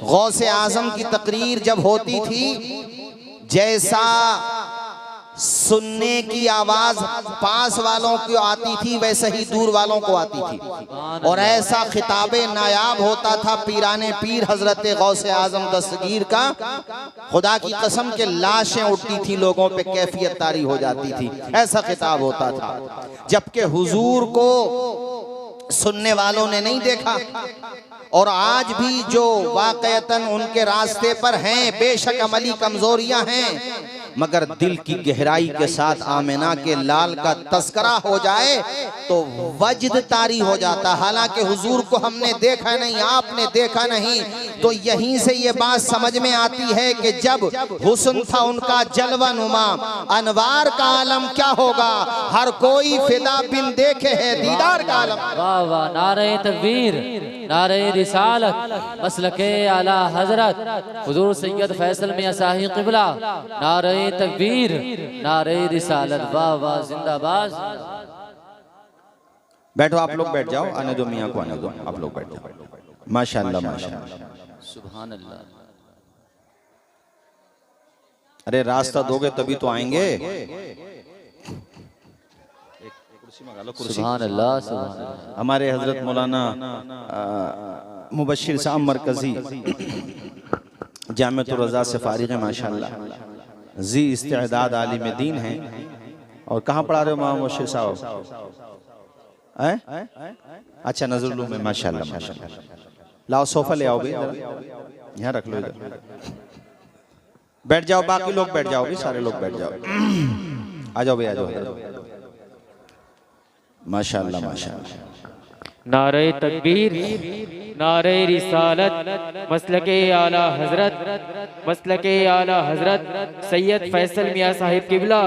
गौसे आजम की तकरीर जब होती थी, जैसा सुनने की आवाज पास वालों को आती थी वैसे ही दूर वालों को आती थी, और ऐसा खिताबे नायाब होता था पीराने पीर हजरत गौसे आजम दस्तगीर का, खुदा की कसम के लाशें उठती थी, लोगों पे कैफियत तारी हो जाती थी, ऐसा खिताब होता था। जबकि हुजूर को सुनने वालों ने नहीं देखा, और आज भी जो वाकईतन उनके रास्ते पर हैं, बेशक अमली कमजोरियां हैं, मगर दिल की गहराई के साथ आमिना के लाल का तस्करा हो जाए तो वजद तारी हो जाता। हालांकि हुजूर को हमने देखा नहीं, आपने देखा नहीं, तो यहीं से ये बात समझ में आती है कि जब हुस्न था उनका जलवा नुमा, अनवार का आलम क्या होगा, हर कोई फिदा बिन देखे है दीदार का आलम। वाह वाह, नारे तकबीर, नारे रिसालत, मसलके आला हजरत हुजूर सैयद फैसल मियां साहिब क़िबला, नारे तकबीर, नारे रिसालत, वाह वाह, जिंदाबाद। बैठो, आप लोग बैठ जाओ, आने दो मियाँ को, आने दो, आप लोग बैठ जाओ। माशाअल्लाह माशाअल्लाह, सुभान अल्लाह। अरे रास्ता दोगे तभी तो आएंगे। सुभान अल्लाह, सुभान अल्लाह। हमारे हजरत मौलाना मुबश्शिर साहब मरकजी जामिअतुर रज़ा से फारिग है माशाअल्लाह, जी इस्तेदाद आलिम दीन हैं। और कहाँ पढ़ा रहे हो मौलाना मुबश्शिर साहब? अच्छा, नज़रुल में, माशाअल्लाह माशाअल्लाह। लाओ सोफा ले आओ भाई, यहाँ रख लो, इधर बैठ जाओ, बाकी लोग बैठ जाओगे, सारे लोग बैठ जाओ, आ जाओ भाई, आ जाओ, माशाअल्लाह माशाअल्लाह। नारे तकबीर, नारे रिसालत, मसलके आला हजरत, मसलके आला हजरत सैयद फैसल मियां साहिब क़िबला,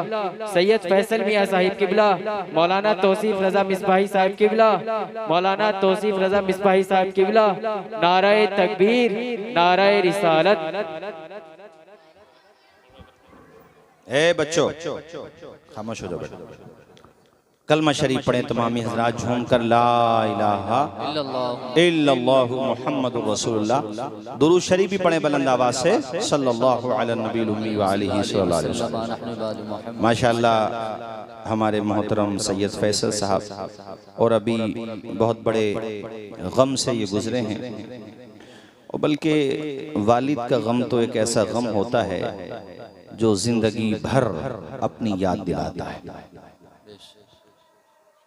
सैयद फैसल मियां साहिब क़िबला, मौलाना तौसीफ रज़ा मिसबाही साहिब क़िबला, मौलाना तौसीफ रज़ा मिसबाही साहिब क़िबला, नारे तकबीर, नारे रिसालत। ए बच्चों खामोश हो जाओ, बैठो। कलमा शरीफ पढ़े तमामी हजरात झूम कर, ला इलाहा इल्लल्लाहु मुहम्मदुर रसूलुल्लाह। दुरूद शरीफ भी पढ़े बुलंद आवाज से, सल्लल्लाहु अला नबील उम्मी व आलिहि सल्लल्लाहु अलैहि वसल्लम। माशाअल्लाह हमारे मोहतरम सैयद फैसल साहब और अभी बहुत बड़े गम से ये गुजरे हैं, और बल्कि वालिद का गम तो एक ऐसा गम होता है जो जिंदगी भर अपनी याद दिलाता है।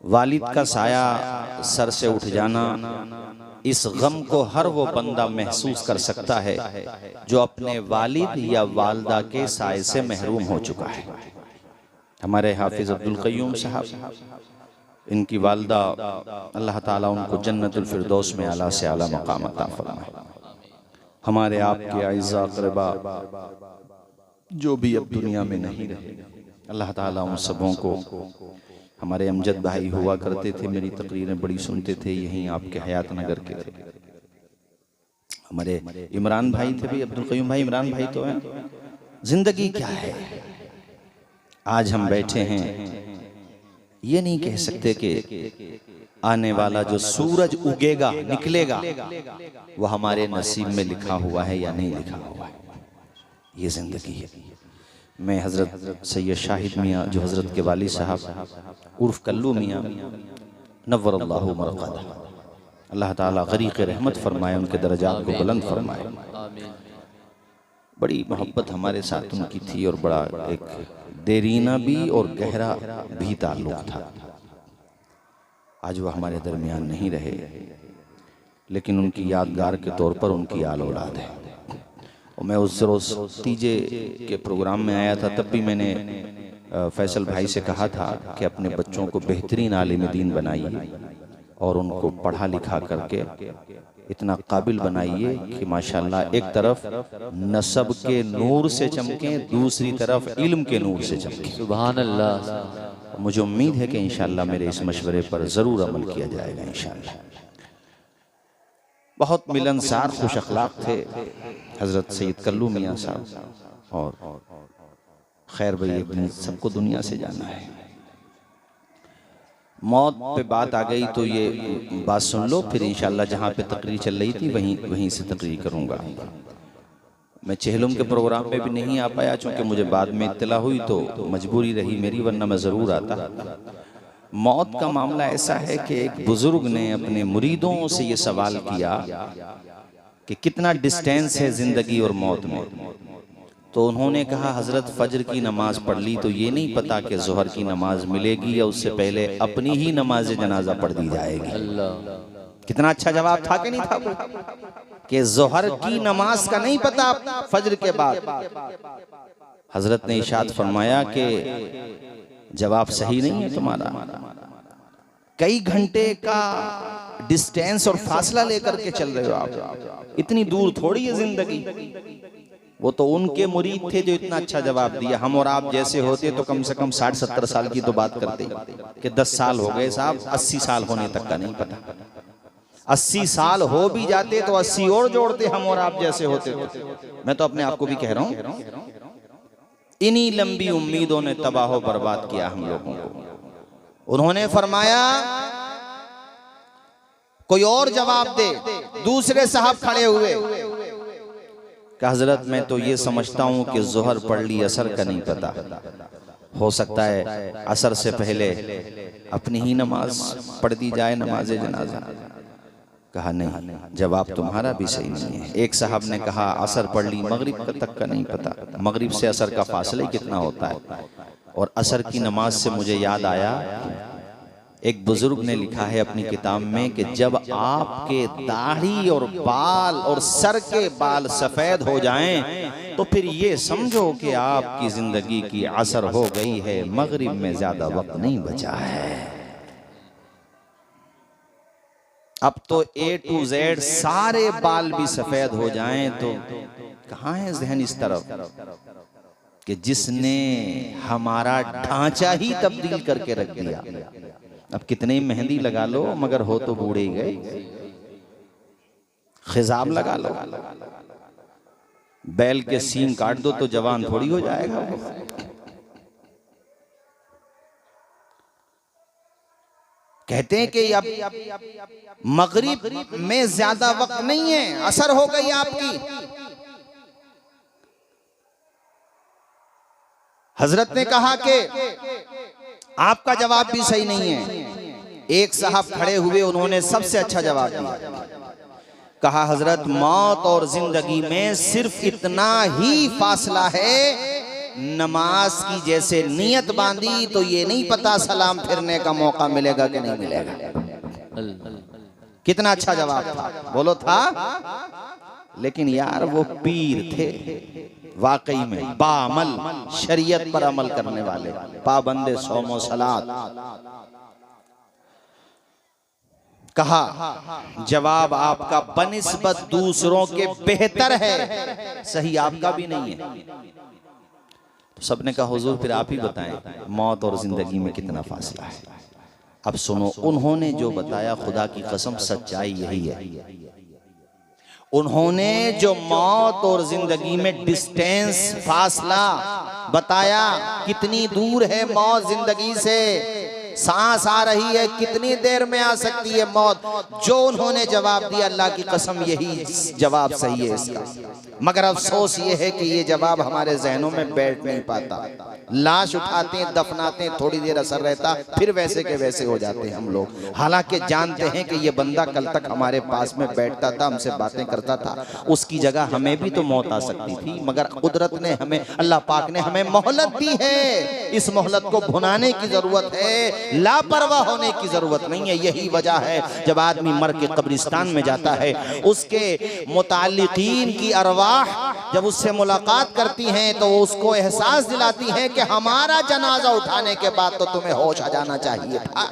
वालिद का साया सर से उठ जाना, इस गम को हर वो बंदा महसूस कर सकता है जो अपने वालिद या वालदा के साए से महरूम हो चुका है। हमारे हाफिज अब्दुल क़य्यूम साहब, इनकी वालदा, अल्लाह ताला उनको जन्नतुल फिरदौस में आला से आला मकाम अता फरमाए। हमारे आपके आइज़ा क़रबा जो भी अब दुनिया में नहीं रहे, अल्लाह ताला उन सबों को, हमारे अमजद भाई हुआ करते थे, मेरी तकरीरें बड़ी सुनते थे, यहीं आपके हयात नगर के थे। हमारे इमरान भाई थे भी, अब्दुल क़य्यूम भाई, इमरान भाई तो हैं। जिंदगी क्या है, आज हम बैठे हैं, ये नहीं कह सकते कि आने वाला जो सूरज उगेगा निकलेगा वो हमारे नसीब में लिखा हुआ है या नहीं लिखा हुआ है, ये जिंदगी है। मैं हज़रत सैयद शाहिद मियाँ जो हज़रत के वाली साहब उर्फ कल्लू मियाँ नव्वरल्लाहु मरक़दा, अल्लाह ताला ग़रीक़ रहमत फरमाए, उनके दर्जात को बुलंद फरमाए। बड़ी मोहब्बत हमारे साथ उनकी थी और बड़ा एक देरीना भी और गहरा भी ताल्लुक़ था। आज वह हमारे दरमियान नहीं रहे, लेकिन उनकी यादगार के तौर पर उनकी आल औलाद है। और मैं उस रोज़ तीजे के प्रोग्राम में आया था, तब भी मैंने फैसल भाई से कहा था कि अपने बच्चों को बेहतरीन आलिम दीन बनाइए और उनको पढ़ा लिखा करके इतना काबिल बनाइए कि माशाअल्लाह एक तरफ नसब के नूर से चमके, दूसरी तरफ इल्म के नूर से चमके। सुभान अल्लाह। मुझे उम्मीद है कि इंशाअल्लाह मेरे इस मशवरे पर ज़रूर अमल किया जाएगा इंशाअल्लाह। बहुत मिलनसार खुश अखलाक थे हज़रत सैयद कल्लू मियाँ साहब, और खैर भाई एक दिन सबको दुनिया से जाना है। मौत पे बात आ गई तो ये बात सुन लो, फिर इंशाल्लाह जहाँ पे तकरीर चल रही थी वहीं से तकरीर करूँगा। मैं चेहलुम के प्रोग्राम पे भी नहीं आ पाया चूँकि मुझे बाद में इत्तला हुई तो मजबूरी रही मेरी, वरना मैं ज़रूर आता। मौत का मामला ऐसा है कि एक बुज़ुर्ग ने अपने मुरीदों से ये सवाल किया कि कितना डिस्टेंस है ज़िंदगी और मौत में। तो उन्होंने कहा हज़रत फजर की नमाज पढ़ ली तो ये नहीं पता कि ज़ोहर की नमाज मिलेगी या उससे पहले अपनी ही नमाज जनाजा पढ़ दी जाएगी। कितना अच्छा जवाब था कि नहीं था कि ज़ोहर की नमाज का नहीं पता फजर के बाद। हज़रत ने इरशाद फरमाया कि जवाब सही नहीं है तुम्हारा, कई घंटे का डिस्टेंस और फासला लेकर के चल रहे हो आप, इतनी दूर थोड़ी है जिंदगी। वो तो उनके मुरीद थे जो इतना अच्छा जवाब दिया। हम और आप जैसे होते तो कम से कम 60-70 साल की तो बात करते कि 10 साल हो गए साहब, 80 साल होने तक का नहीं पता। 80 साल हो भी जाते तो 80 और जोड़ते हम और आप जैसे होते तो। मैं तो अपने आप को भी कह रहा हूँ, इन्हीं लंबी उम्मीदों ने तबाह बर्बाद किया हम लोगों को। उन्होंने फरमाया कोई और जवाब दे। दूसरे साहब खड़े हुए कि हजरत मैं तो ये समझता हूँ कि जोहर पढ़ ली, असर का नहीं पता, हो सकता है असर से पहले अपनी ही नमाज पढ़ दी जाए, नमाज जनाजा। कहा नहीं, जवाब तुम्हारा भी सही नहीं है। एक साहब ने कहा असर पढ़ ली, मगरिब तक का नहीं पता, मगरिब से असर का फासला कितना होता है। और असर की नमाज से मुझे याद आया, एक बुजुर्ग ने लिखा है अपनी किताब में कि जब आपके दाढ़ी और बाल और सर के बाल सफेद हो जाएं तो फिर ये समझो कि आपकी जिंदगी की असर हो गई है, मगरिब में ज्यादा वक्त नहीं बचा है। अब तो A to Z सारे बाल भी सफेद हो जाएं तो कहाँ है जहन इस तरफ कि जिसने हमारा ढांचा ही तब्दील करके रख दिया। अब कितने मेहंदी लगा लो मगर हो तो बूढ़े ही गए। खिजाब लगा लो, बैल के सींग काट दो तो जवान थोड़ी हो जाएगा। कहते हैं कि अब मगरिब में ज्यादा वक्त नहीं है, असर हो गई आपकी। हजरत ने कहा कि आपका जवाब भी सही नहीं है। एक साहब खड़े हुए, उन्होंने सबसे अच्छा जवाब दिया। कहा हजरत मौत और जिंदगी में सिर्फ इतना ही फासला है, नमाज की जैसे नियत बांधी तो ये नहीं पता सलाम फिरने का मौका मिलेगा कि नहीं मिलेगा। कितना अच्छा जवाब था, बोलो था। लेकिन यार वो पीर थे वाकई में, बाअमल, शरीयत पर अमल करने वाले, पाबंदे सौम सलात। कहा जवाब आपका बनिस्बत दूसरों के बेहतर है, सही आपका भी नहीं है। तो सबने कहा हुजूर फिर आप ही बताएं मौत और जिंदगी में कितना फासला है। अब सुनो, उन्होंने जो बताया खुदा की कसम सच्चाई यही है। उन्होंने जो मौत और जिंदगी में डिस्टेंस, फासला बताया, कितनी दूर है मौत जिंदगी से, सांस आ रही है कितनी देर में आ सकती है मौत, जो उन्होंने जवाब दिया अल्लाह की कसम यही जवाब सही है इसका। मगर अफसोस ये है कि ये जवाब हमारे जहनों में बैठ नहीं पाता। लाश उठाते हैं, दफनाते हैं, थोड़ी देर असर रहता, फिर वैसे के वैसे हो जाते हैं हम लोग। हालांकि जानते हैं कि ये बंदा कल तक हमारे पास में बैठता था, हमसे बातें करता था, उसकी जगह हमें भी तो मौत आ सकती थी। मगर कुदरत ने हमें, अल्लाह पाक ने हमें मोहलत दी है। इस मोहलत को भुनाने की जरूरत है, लापरवाह होने की जरूरत नहीं है। यही वजह है जब आदमी मर के कब्रिस्तान में जाता है, उसके मुताल्लिकीन की अरवाह जब उससे मुलाकात करती हैं तो उसको एहसास दिलाती हैं कि हमारा जनाजा उठाने के बाद तो तुम्हें होश आ जाना चाहिए था।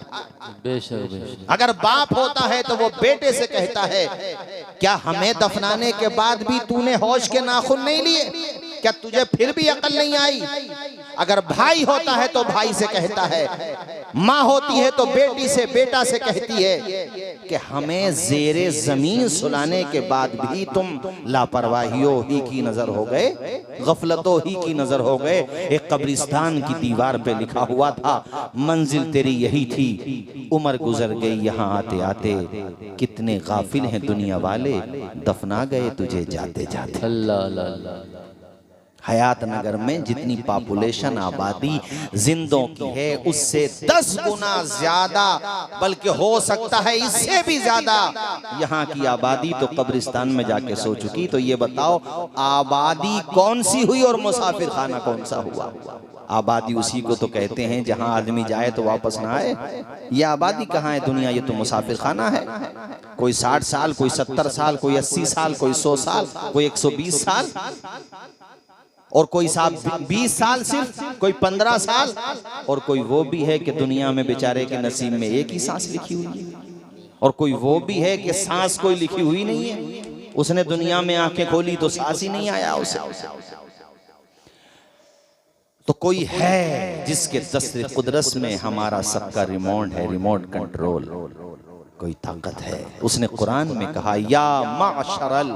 बेशक। अगर बाप होता है तो वो बेटे से कहता है क्या हमें दफनाने के बाद भी तूने होश के नाखून नहीं लिए? क्या तुझे फिर भी अकल नहीं आई? अगर भाई होता है तो भाई से कहता है, माँ होती है तो बेटी से, बेटा से कहती है कि हमें जेरे जमीन सुलाने के बाद भी तुम लापरवाहियों ही की नजर हो गए, गफलतों ही की नजर हो गए। एक कब्रिस्तान की दीवार पे लिखा हुआ था, मंजिल तेरी यही थी, उम्र गुजर गई यहाँ आते आते, कितने गाफिल हैं दुनिया वाले, दफना गए तुझे जाते जाते। अल्लाह अल्लाह। हयात नगर में जितनी पॉपुलेशन आबादी जिंदों की है उससे 10 गुना ज्यादा, बल्कि हो सकता है इससे भी ज्यादा यहाँ की आबादी तो कब्रिस्तान में जाके सो चुकी। तो ये बताओ आबादी कौन सी हुई और मुसाफिर खाना कौन सा हुआ? आबादी उसी को तो कहते हैं जहाँ आदमी जाए तो वापस ना आए। ये आबादी कहाँ है दुनिया? ये तो मुसाफिर खाना है। कोई 60 साल, कोई 70 साल, कोई 80 साल, कोई 100 साल, कोई 120 साल, और कोई साहब 20 साल सिर्फ, कोई 15 साल, और कोई वो भी है कि दुनिया में बेचारे के नसीब में एक ही सांस लिखी हुई है, और कोई वो भी है कि सांस कोई लिखी हुई नहीं है। उसने दुनिया में आंखें खोली तो सांस ही नहीं आया उसे। तो कोई है जिसके दस्ते कुदरत में हमारा सबका रिमोट है, रिमोट कंट्रोल, कोई ताकत है। उसने कुरान में कहा, या माशरल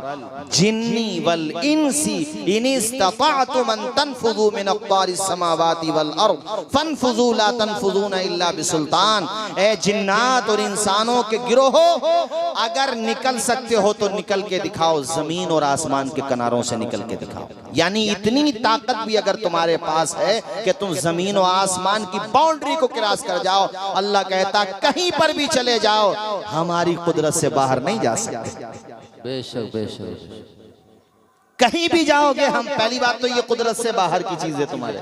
जिन्नी वल इंसी इन इस्तताअतुम अन तनफुज़ू मिन अक़तारिस समावाति वल अर्द फनफुज़ू ला तनफुज़ूना इल्ला बिसुल्तान। ए जिन्नात और इंसानों के गिरोहो, अगर निकल सकते हो तो निकल के दिखाओ, जमीन और आसमान के किनारों से निकल के दिखाओ। यानी इतनी ताकत भी अगर तुम्हारे पास है कि तुम जमीन और आसमान की बाउंड्री को क्रॉस कर जाओ, अल्लाह कहता कहीं पर भी चले जाओ, हमारी कुदरत से बाहर नहीं जा सकते। बेशक बेशक। कहीं भी जाओगे हम, पहली बात तो ये कुदरत से बाहर की चीज है तुम्हारे।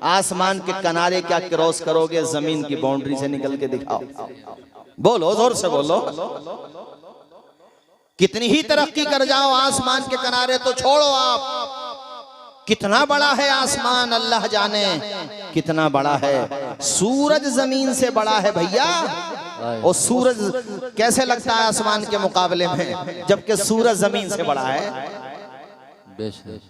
आसमान के किनारे क्या क्रॉस करोगे, जमीन की बाउंड्री से निकल के दिखाओ। बोलो, जोर से बोलो। कितनी ही तरक्की कर जाओ आसमान के किनारे तो छोड़ो आप। कितना बड़ा है आसमान अल्लाह जाने, कितना बड़ा है। सूरज जमीन से बड़ा है भैया। और सूरज कैसे लगता है आसमान के मुकाबले में, जबकि सूरज जमीन से बड़ा है।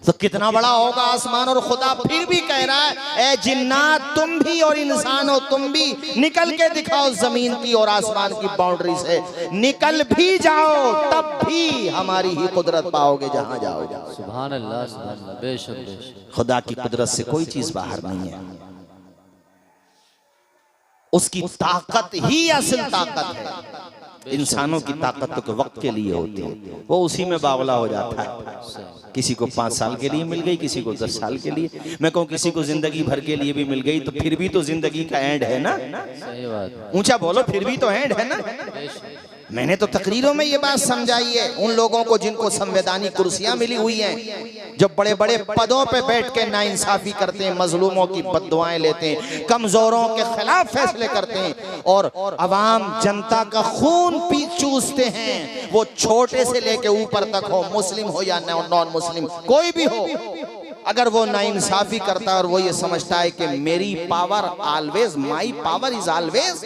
तो कितना बड़ा होगा आसमान। और खुदा फिर भी कह रहा है, ए जिन्नात तुम भी और इंसान हो, तुम भी निकल के दिखाओ जमीन की और आसमान की बाउंड्री से। निकल भी जाओ तब भी हमारी ही कुदरत पाओगे जहां जाओगे। सुभान अल्लाह, सुभान अल्लाह। बेशक बेशक। खुदा की कुदरत से कोई चीज बाहर नहीं है। उसकी ताकत ही असल ताकत है। इंसानों की ताकत तो वक्त के लिए होती है, वो उसी में बावला हो जाता है। किसी को 5 साल के लिए मिल गई, किसी को 10 साल के लिए, मैं कहूँ किसी को जिंदगी भर के लिए भी मिल गई, तो फिर भी तो जिंदगी का एंड है ना। सही बात। ऊंचा बोलो, फिर भी तो एंड है ना। मैंने तो तकरीरों में ये बात समझाई है उन लोगों को जिनको संवैधानिक कुर्सियां मिली हुई हैं, जो बड़े बड़े पदों पे बैठ के नाइंसाफी करते हैं, मजलूमों की बद्दुआएं लेते हैं, कमजोरों के खिलाफ फैसले करते हैं, और अवाम जनता का खून पी चूसते हैं। वो छोटे से लेके ऊपर तक हो, मुस्लिम हो या नॉन मुस्लिम, कोई भी हो, अगर वो नाइंसाफी करता है और वो ये समझता है कि मेरी power always, my power is always,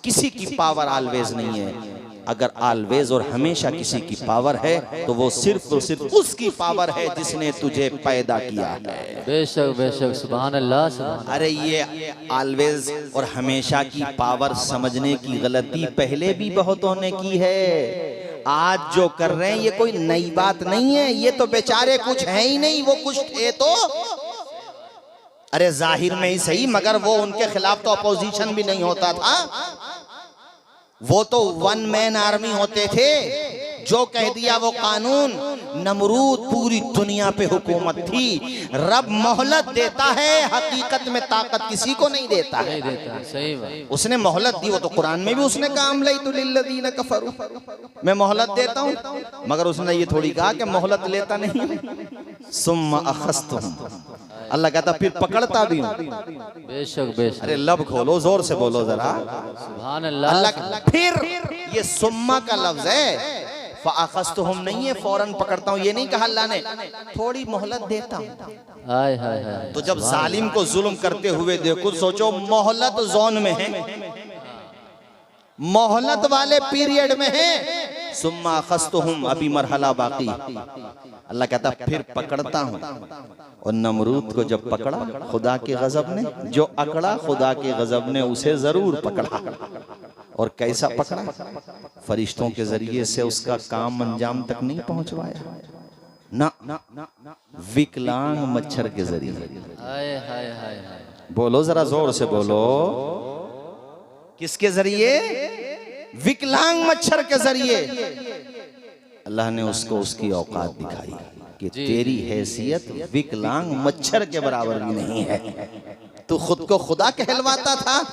किसी की पावर ऑलवेज नहीं है। अगर ऑलवेज और हमेशा किसी की पावर है तो वो सिर्फ और सिर्फ उसकी पावर है जिसने तुझे पैदा किया है। बेशक बेशक। सुभान अल्लाह, सुभान। अरे ये ऑलवेज और हमेशा की पावर समझने की गलती पहले भी बहुतों ने की है। आज जो कर रहे हैं ये कोई नई बात नहीं है। ये तो बेचारे कुछ है ही नहीं, वो कुछ थे तो अरे जाहिर में ही सही, मगर वो उनके खिलाफ तो अपोजिशन भी नहीं होता था। वो तो 1 मैन आर्मी होते थे, जो कह दिया वो कानून। नमरूद पूरी दुनिया पे हुकूमत थी। रब मोहलत देता है, हकीकत में ताकत किसी को नहीं देता है। नहीं देता, सही बात। उसने मोहलत दी, वो तो कुरान में भी उसने कहा अमलैतु लिल्लज़ीना कफरू, मैं मोहलत देता हूँ, मगर उसने ये थोड़ी कहा कि मोहलत लेता नहीं। सुम्मा अखज़्तुहुम, अल्लाह कहता फिर पकड़ता भी हूँ। बेशक बेशक। अरे लब खोलो, जोर से बोलो जरा। सुभान अल्लाह। अल्लाह फिर ये सुम्मा का लफ्ज है, फ़अख़ज़्तुहुम नहीं है फौरन पकड़ता हूँ, ये नहीं कहा अल्लाह ने, थोड़ी मोहलत देता हूँ। हाय हाय हाय। तो जब जालिम को जुल्म करते हुए देखो, सोचो मोहलत जोन में है, मोहलत वाले पीरियड में है, सुम्मा अखस्तुहुम, अभी मरहला बाकी। अल्लाह कहता फिर पकड़ता हूँ। और नमरूद को जब पकड़ा खुदा के गजब ने, जो अकड़ा खुदा के गजब ने उसे जरूर पकड़ा। और कैसा पकड़ा? फरिश्तों के जरिए से उसका काम अंजाम तक नहीं पहुंचवाया ना, विकलांग मच्छर के जरिए। हाय हाय हाय हाय, बोलो जरा जोर से बोलो, किसके जरिए? विकलांग मच्छर के जरिए। अल्लाह ने उसको उसकी औकात दिखाई कि तेरी हैसियत विकलांग मच्छर के बराबर भी नहीं है। तू खुद को खुदा कहलवाता था,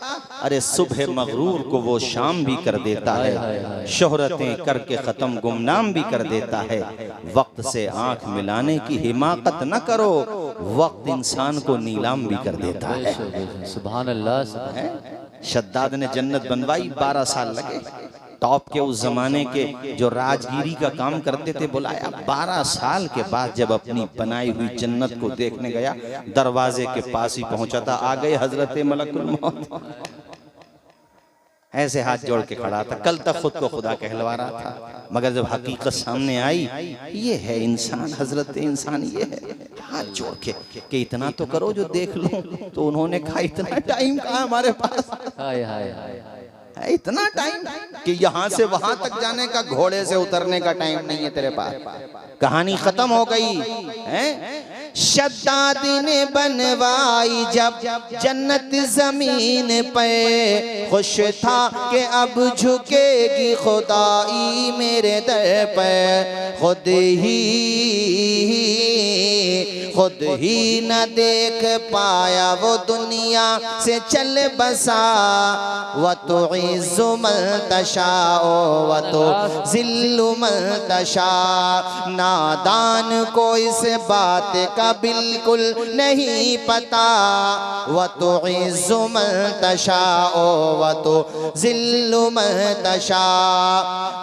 अरे सुबह मगरूर को वो शाम भी कर देता है, शोहरतें करके खत्म गुमनाम भी कर देता है। वक्त से आंख मिलाने की हिमाकत न करो, वक्त इंसान को नीलाम भी कर देता है। सुभान अल्लाह। शद्दाद ने जन्नत बनवाई, 12 साल लगे। टॉप के उस जमाने के जो राजगिरी का काम करते थे, बुलाया। 12 साल के बाद जब अपनी बनाई हुई जन्नत को देखने गया, दरवाजे के पास ही पहुंचा था, आ गए हजरत मलकुल मौत। ऐसे हाथ जोड़ के खड़ा था, कल तक खुद को खुदा कहलवा रहा था, मगर जब हकीकत सामने आई, ये है इंसान, हजरत इंसान ये है। हाथ जोड़ के कि इतना तो करो जो देख लो। तो उन्होंने कहा इतना टाइम कहाँ हमारे पास, हाय हाय हाय, इतना टाइम कि यहाँ से वहां तक जाने का, घोड़े से उतरने का टाइम नहीं है तेरे पास। कहानी खत्म हो गई है। शद्दाद ने बनवाई जब जन्नत जमीन पे, खुश था कि अब झुकेगी खुदाई मेरे दर पे। खुद ही न देख पाया वो दुनिया से चल बसा। व तो इज़्ज़ु मन तशाओ व तो ज़िल्लु मन तशा। नादान को इस बात का बिल्कुल नहीं पता। व तो इज़्ज़ु मन तशाओ व तो ज़िल्लु मन तशा।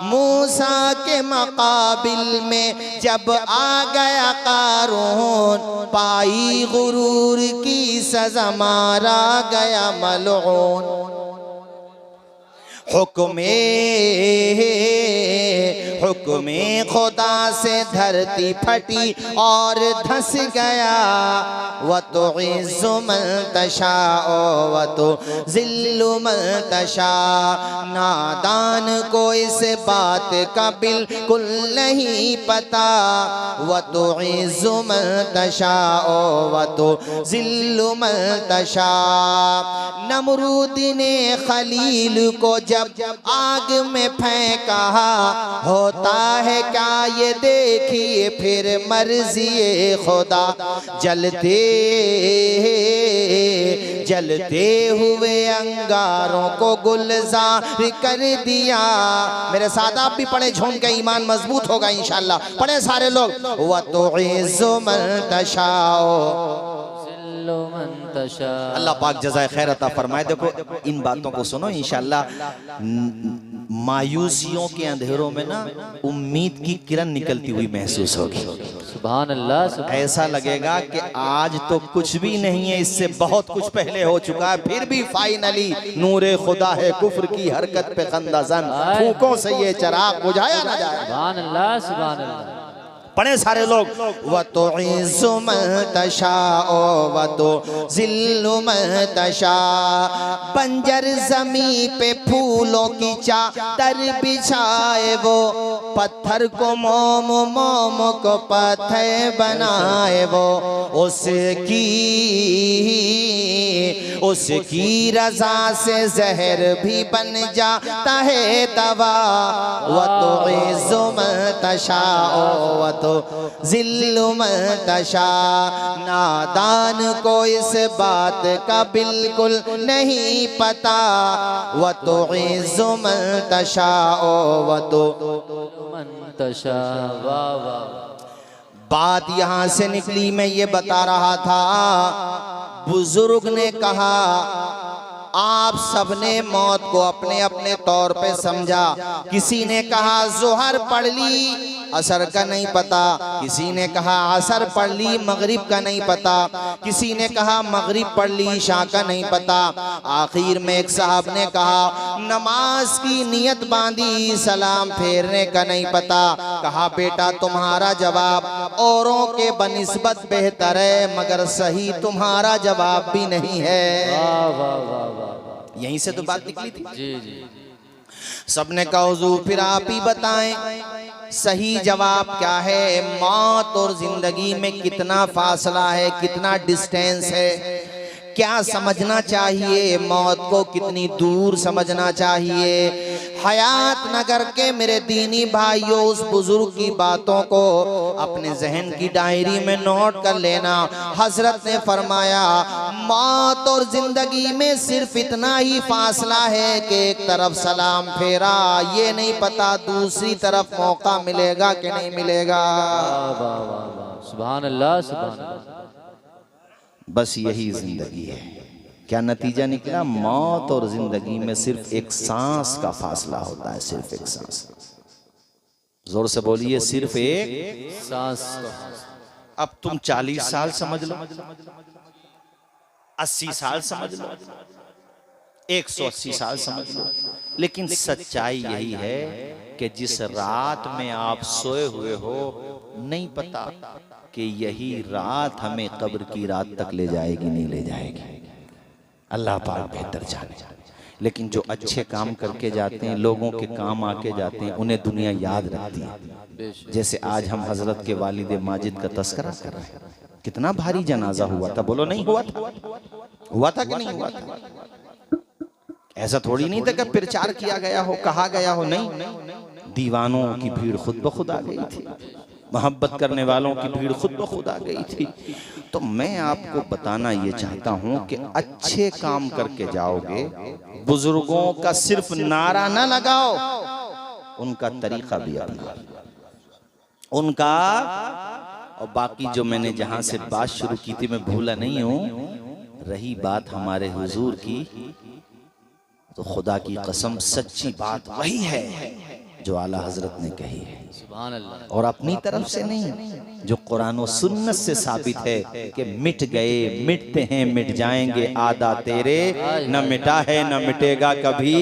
मूसा के मकाबिल में जब आ गया कारून, पाई गुरूर की सजा, मारा गया मलऊन। हुक्मे खुदा से धरती फटी और धंस गया। व तो इज़्ज़ु मन तशाओ व तो ज़िल्लु मन तशा। नादान को इस बात का बिल्कुल नहीं पता। व तो इज़्ज़ु मन तशाओ व तो ज़िल्लु मन तशा। नमरूद ने खलील को जब आग में फेंका, होता है क्या ये देखिए फिर मर्ज़ी खुदा। जलते हुए अंगारों को गुलजार कर दिया। मेरे साथ आप भी पढ़े, झूम के ईमान मजबूत होगा इंशाअल्लाह। पढ़े सारे लोग। व तो इज़्ज़ु मन तशाओ, अल्लाह पाक जज़ाए खैर अता फरमाए। देखो इन बातों को सुनो, इंशाअल्लाह मायूसियों के अंधेरों में ना उम्मीद की किरण निकलती हुई महसूस होगी। सुभान अल्लाह। ऐसा लगेगा कि आज तो कुछ भी नहीं है, इससे बहुत कुछ पहले हो चुका है, फिर भी फाइनली नूरे खुदा है कुफ्र की हरकत पे खंदाजन, फूकों से ये चराग बुझाया ना जाए। सुभान अल्लाह, सुभान अल्लाह। पढ़े सारे लोग। व तो इज़्ज़ु मन तशाओ व तो ज़िल्लु मन तशा। बंजर ज़मी पे फूलों की चादर बिछाए, वो पत्थर को मोम, मोम को पत्थर बनाए। वो उसकी रज़ा से जहर भी बन जाता है दवा। व तो इज़्ज़ु मन तशाओ व तो ज़िल्लु मन तशा। नादान को इस बात का बिल्कुल नहीं पता। व तो इज़्ज़ु मन तशाओ व तो मन तशा। वाह वाह। बात यहाँ से निकली, मैं ये बता रहा था, बुजुर्ग ने कहा आप सबने मौत को अपने अपने तौर पे समझा। किसी ने कहा ज़ोहर पढ़ ली, असर का नहीं पता, किसी ने कहा असर पढ़ ली मगरिब का नहीं पता, किसी ने कहा मगरिब पढ़ ली इशा का नहीं पता। आखिर में एक साहब ने कहा नमाज की नियत बांधी सलाम फेरने का नहीं पता। कहा बेटा तुम्हारा जवाब औरों के बनिस्बत बेहतर है मगर सही तुम्हारा जवाब भी नहीं है। वाह वाह वाह वाह। यहीं से तो बात निकली थी। जी जी। सबने कहा हुजूर फिर आप ही बताएं सही जवाब क्या है, मौत और जिंदगी में कितना फासला है, कितना डिस्टेंस है, क्या समझना चाहिए, मौत को कितनी दूर समझना चाहिए। हयात नगर के मेरे दीनी भाइयों उस बुजुर्ग की बातों को अपने जहन की डायरी में नोट कर लेना। हजरत ने फरमाया मौत और जिंदगी में सिर्फ इतना ही फासला है कि एक तरफ सलाम फेरा, ये नहीं पता दूसरी तरफ मौका मिलेगा कि नहीं मिलेगा। वाह वाह वाह वाह। सुभान अल्लाह सुभान अल्लाह। बस यही जिंदगी है। क्या नतीजा निकला, मौत और जिंदगी में सिर्फ एक सांस का फासला होता है, सिर्फ एक सांस। जोर से बोलिए, सिर्फ एक सांस। अब तुम 40 साल समझ लो, 80 साल समझ लो, 180 साल समझ लो, लेकिन सच्चाई यही है कि जिस रात में आप सोए हुए हो नहीं पता कि यही रात हमें कब्र की रात तक ले जाएगी नहीं ले जाएगी, अल्लाह पाक बेहतर जाने। लेकिन जो अच्छे काम करके जाते हैं, लोगों के काम आके जाते हैं, उन्हें दुनिया याद रखती है। जैसे आज हम हजरत के वालिद माजिद का तस्करा कर रहे हैं, कितना भारी जनाजा हुआ था, बोलो नहीं हुआ था? हुआ था कि नहीं हुआ था? ऐसा थोड़ी नहीं था कि प्रचार किया गया हो, कहा गया हो, नहीं, दीवानों की भीड़ खुद ब खुद आ गई थी, मोहब्बत करने वालों की भीड़ खुद ब खुद आ गई थी। तो मैं आपको बताना ये चाहता हूं कि अच्छे काम करके जाओगे, बुजुर्गों का सिर्फ नारा ना लगाओ, उनका तरीका भी अपना, उनका। और बाकी जो मैंने जहां से बात शुरू की थी मैं भूला नहीं हूं, रही बात हमारे हुजूर की, तो खुदा की कसम सच्ची बात वही है जो आला हजरत ने कही है, सुभान अल्लाह। और अपनी तरफ से नहीं, जो कुरान और सुन्नत से साबित है कि मिट गए, मिटते हैं, मिट जाएंगे आदा तेरे, न मिटा है न मिटेगा कभी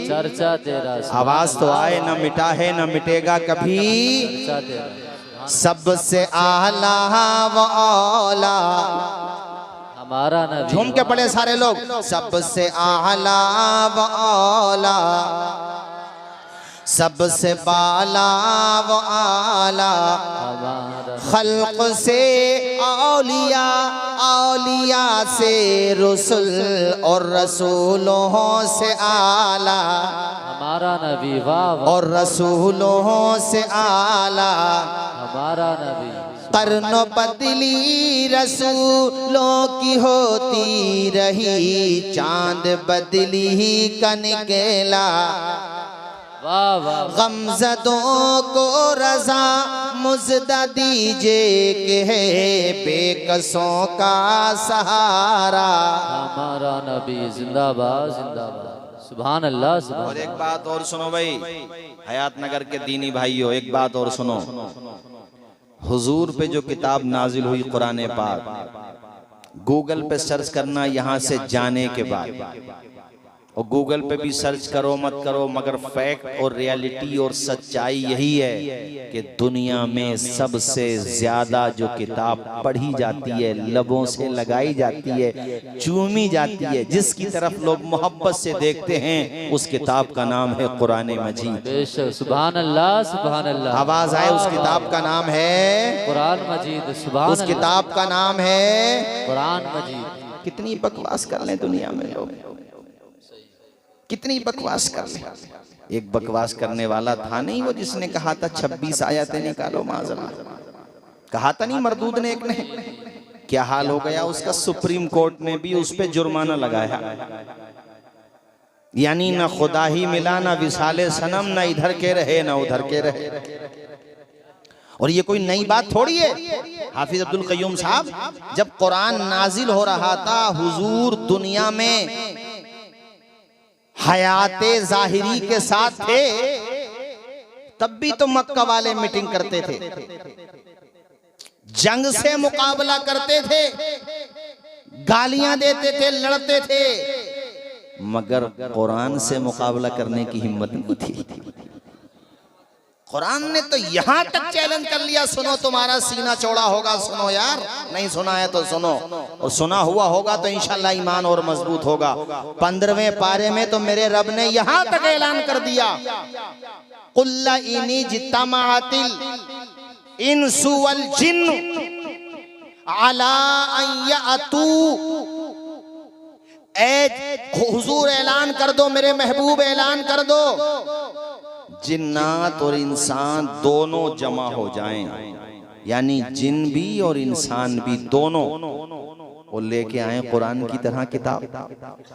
चर्चा तेरा। आवाज तो आए, न मिटा है न मिटेगा कभी चर्चा तेरा। सबसे आला व औला, हमारा नबी। झूम के पड़े सारे लोग, सबसे आला व औला, सबसे बाला व आला, हमारा खल्क से औलिया, औलिया से रसूल, और रसूलों से आला, हमारा नबी। वाह वाह। और रसूलों से आला, हमारा नबी। कर्नो बदली रसूलों की होती रही, चांद बदली ही का निकला, वाह वाह। गमज़दों को रज़ा मुज़दा दीजिए कि है बेकसों का सहारा। हमारा नबी जिंदाबाद जिंदाबाद। सुभान अल्लाह सुभान। और एक बात और सुनो भाई, हयात नगर के दीनी भाइयों, एक बात और सुनो, हुजूर पे जो किताब नाजिल हुई कुरान पाक, गूगल पे सर्च करना यहाँ से जाने के बाद, और गूगल पे भी सर्च करो मत करो, मगर फैक्ट और रियलिटी और सच्चाई यही है कि दुनिया में सबसे ज्यादा जो किताब पढ़ी जाती है, लबों से लगाई जाती है, चूमी जाती है, जिसकी तरफ लोग मोहब्बत से देखते हैं, उस किताब का नाम है कुरान मजीद। बेशक। सुभान अल्लाह सुभान अल्लाह। आवाज आए, उस किताब का नाम है कुरान मजीद। सुभान उस अल्लाह। किताब का नाम है कुरान मजीद। कितनी बकवास कर लें दुनिया में लोग, कितनी बकवास कर ले। एक बकवास करने वाला था नहीं वो जिसने कहा था 26 आयतें निकालो माज़अल्लाह, कहा था नहीं मरदूद ने एक ने, क्या हाल हो गया उसका, सुप्रीम कोर्ट ने भी उस पे जुर्माना लगाया। यानी ना खुदा ही मिला, ना विसाले सनम, ना इधर के रहे ना उधर के रहे। और ये कोई नई बात थोड़ी है। हाफिज अब्दुल कय्यूम साहब जब कुरान नाजिल हो रहा था, हुजूर दुनिया में हयाते जाहिरी के साथ थे, तब भी तो मक्का वाले मीटिंग करते थे, जंग से मुकाबला करते थे, गालियां देते थे, लड़ते थे, मगर कुरान से मुकाबला करने की हिम्मत नहीं थी। कुरान ने तो यहां तक चैलेंज कर लिया, सुनो तुम्हारा सीना चौड़ा होगा, सुनो यार, नहीं सुना है तो सुनो, और सुना हुआ होगा तो इंशाल्लाह ईमान और मजबूत होगा। 15वें पारे में तो मेरे रब ने यहां तक ऐलान कर दिया, कुल्ला इनी जित्तमातिल इंसु वल जिन्न अला अन यअतू, हुजूर ऐलान कर दो, मेरे महबूब ऐलान कर दो, जिन्नात और इंसान दोनों जमा हो जाएं, यानी जिन भी और इंसान भी दोनों, वो लेके आए कुरान की तरह किताब।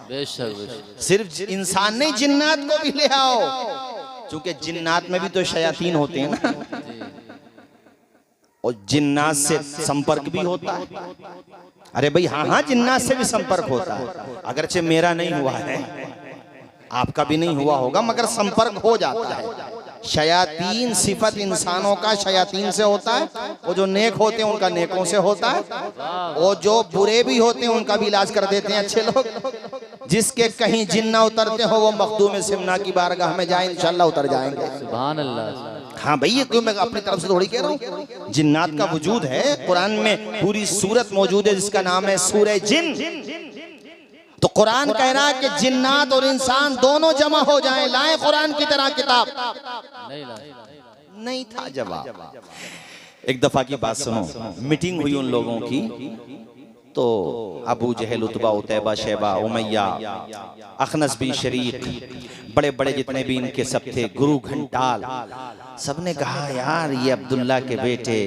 बेशक बेशक। सिर्फ इंसान नहीं, जिन्नात को भी ले आओ, क्योंकि जिन्नात में भी तो शयातीन होते हैं ना, और जिन्नात से संपर्क भी होता है। अरे भाई हाँ हाँ, जिन्नात से भी संपर्क होता है, अगरचे मेरा नहीं हुआ है, आपका भी नहीं हुआ होगा, मगर संपर्क हो जाता है। शयातीन सिफत इंसानों का शयातीन से होता है, वो जो नेक होते हैं उनका नेकों से होता है, और जो बुरे भी होते हैं उनका भी इलाज कर देते हैं अच्छे लोग। जिसके कहीं जिन्ना उतरते हो वो मखदूम सिमना की बारगाह में जाए, इंशाल्लाह उतर जाएंगे। सुभान अल्लाह। हाँ भाई, ये क्यों मैं अपनी तरफ से थोड़ी कह रहा हूँ, जिन्नात का वजूद है, कुरान में पूरी सूरत मौजूद है जिसका नाम है सूरह जिन। तो कुरान कह रहा है कि जिन्नात और इंसान दोनों जमा हो जाएं, लाएं कुरान की तरह किताब। नहीं था जवाब। एक दफा की बात सुनो, मीटिंग हुई उन लोगों की, तो अबू जहल, उतबा, उतैबा, शैबा, उमैया, अखनस बिन शरीक, बड़े बड़े जितने भी इनके सब थे, गुरु घंटाल, सबने कहा यार ये अब्दुल्ला के बेटे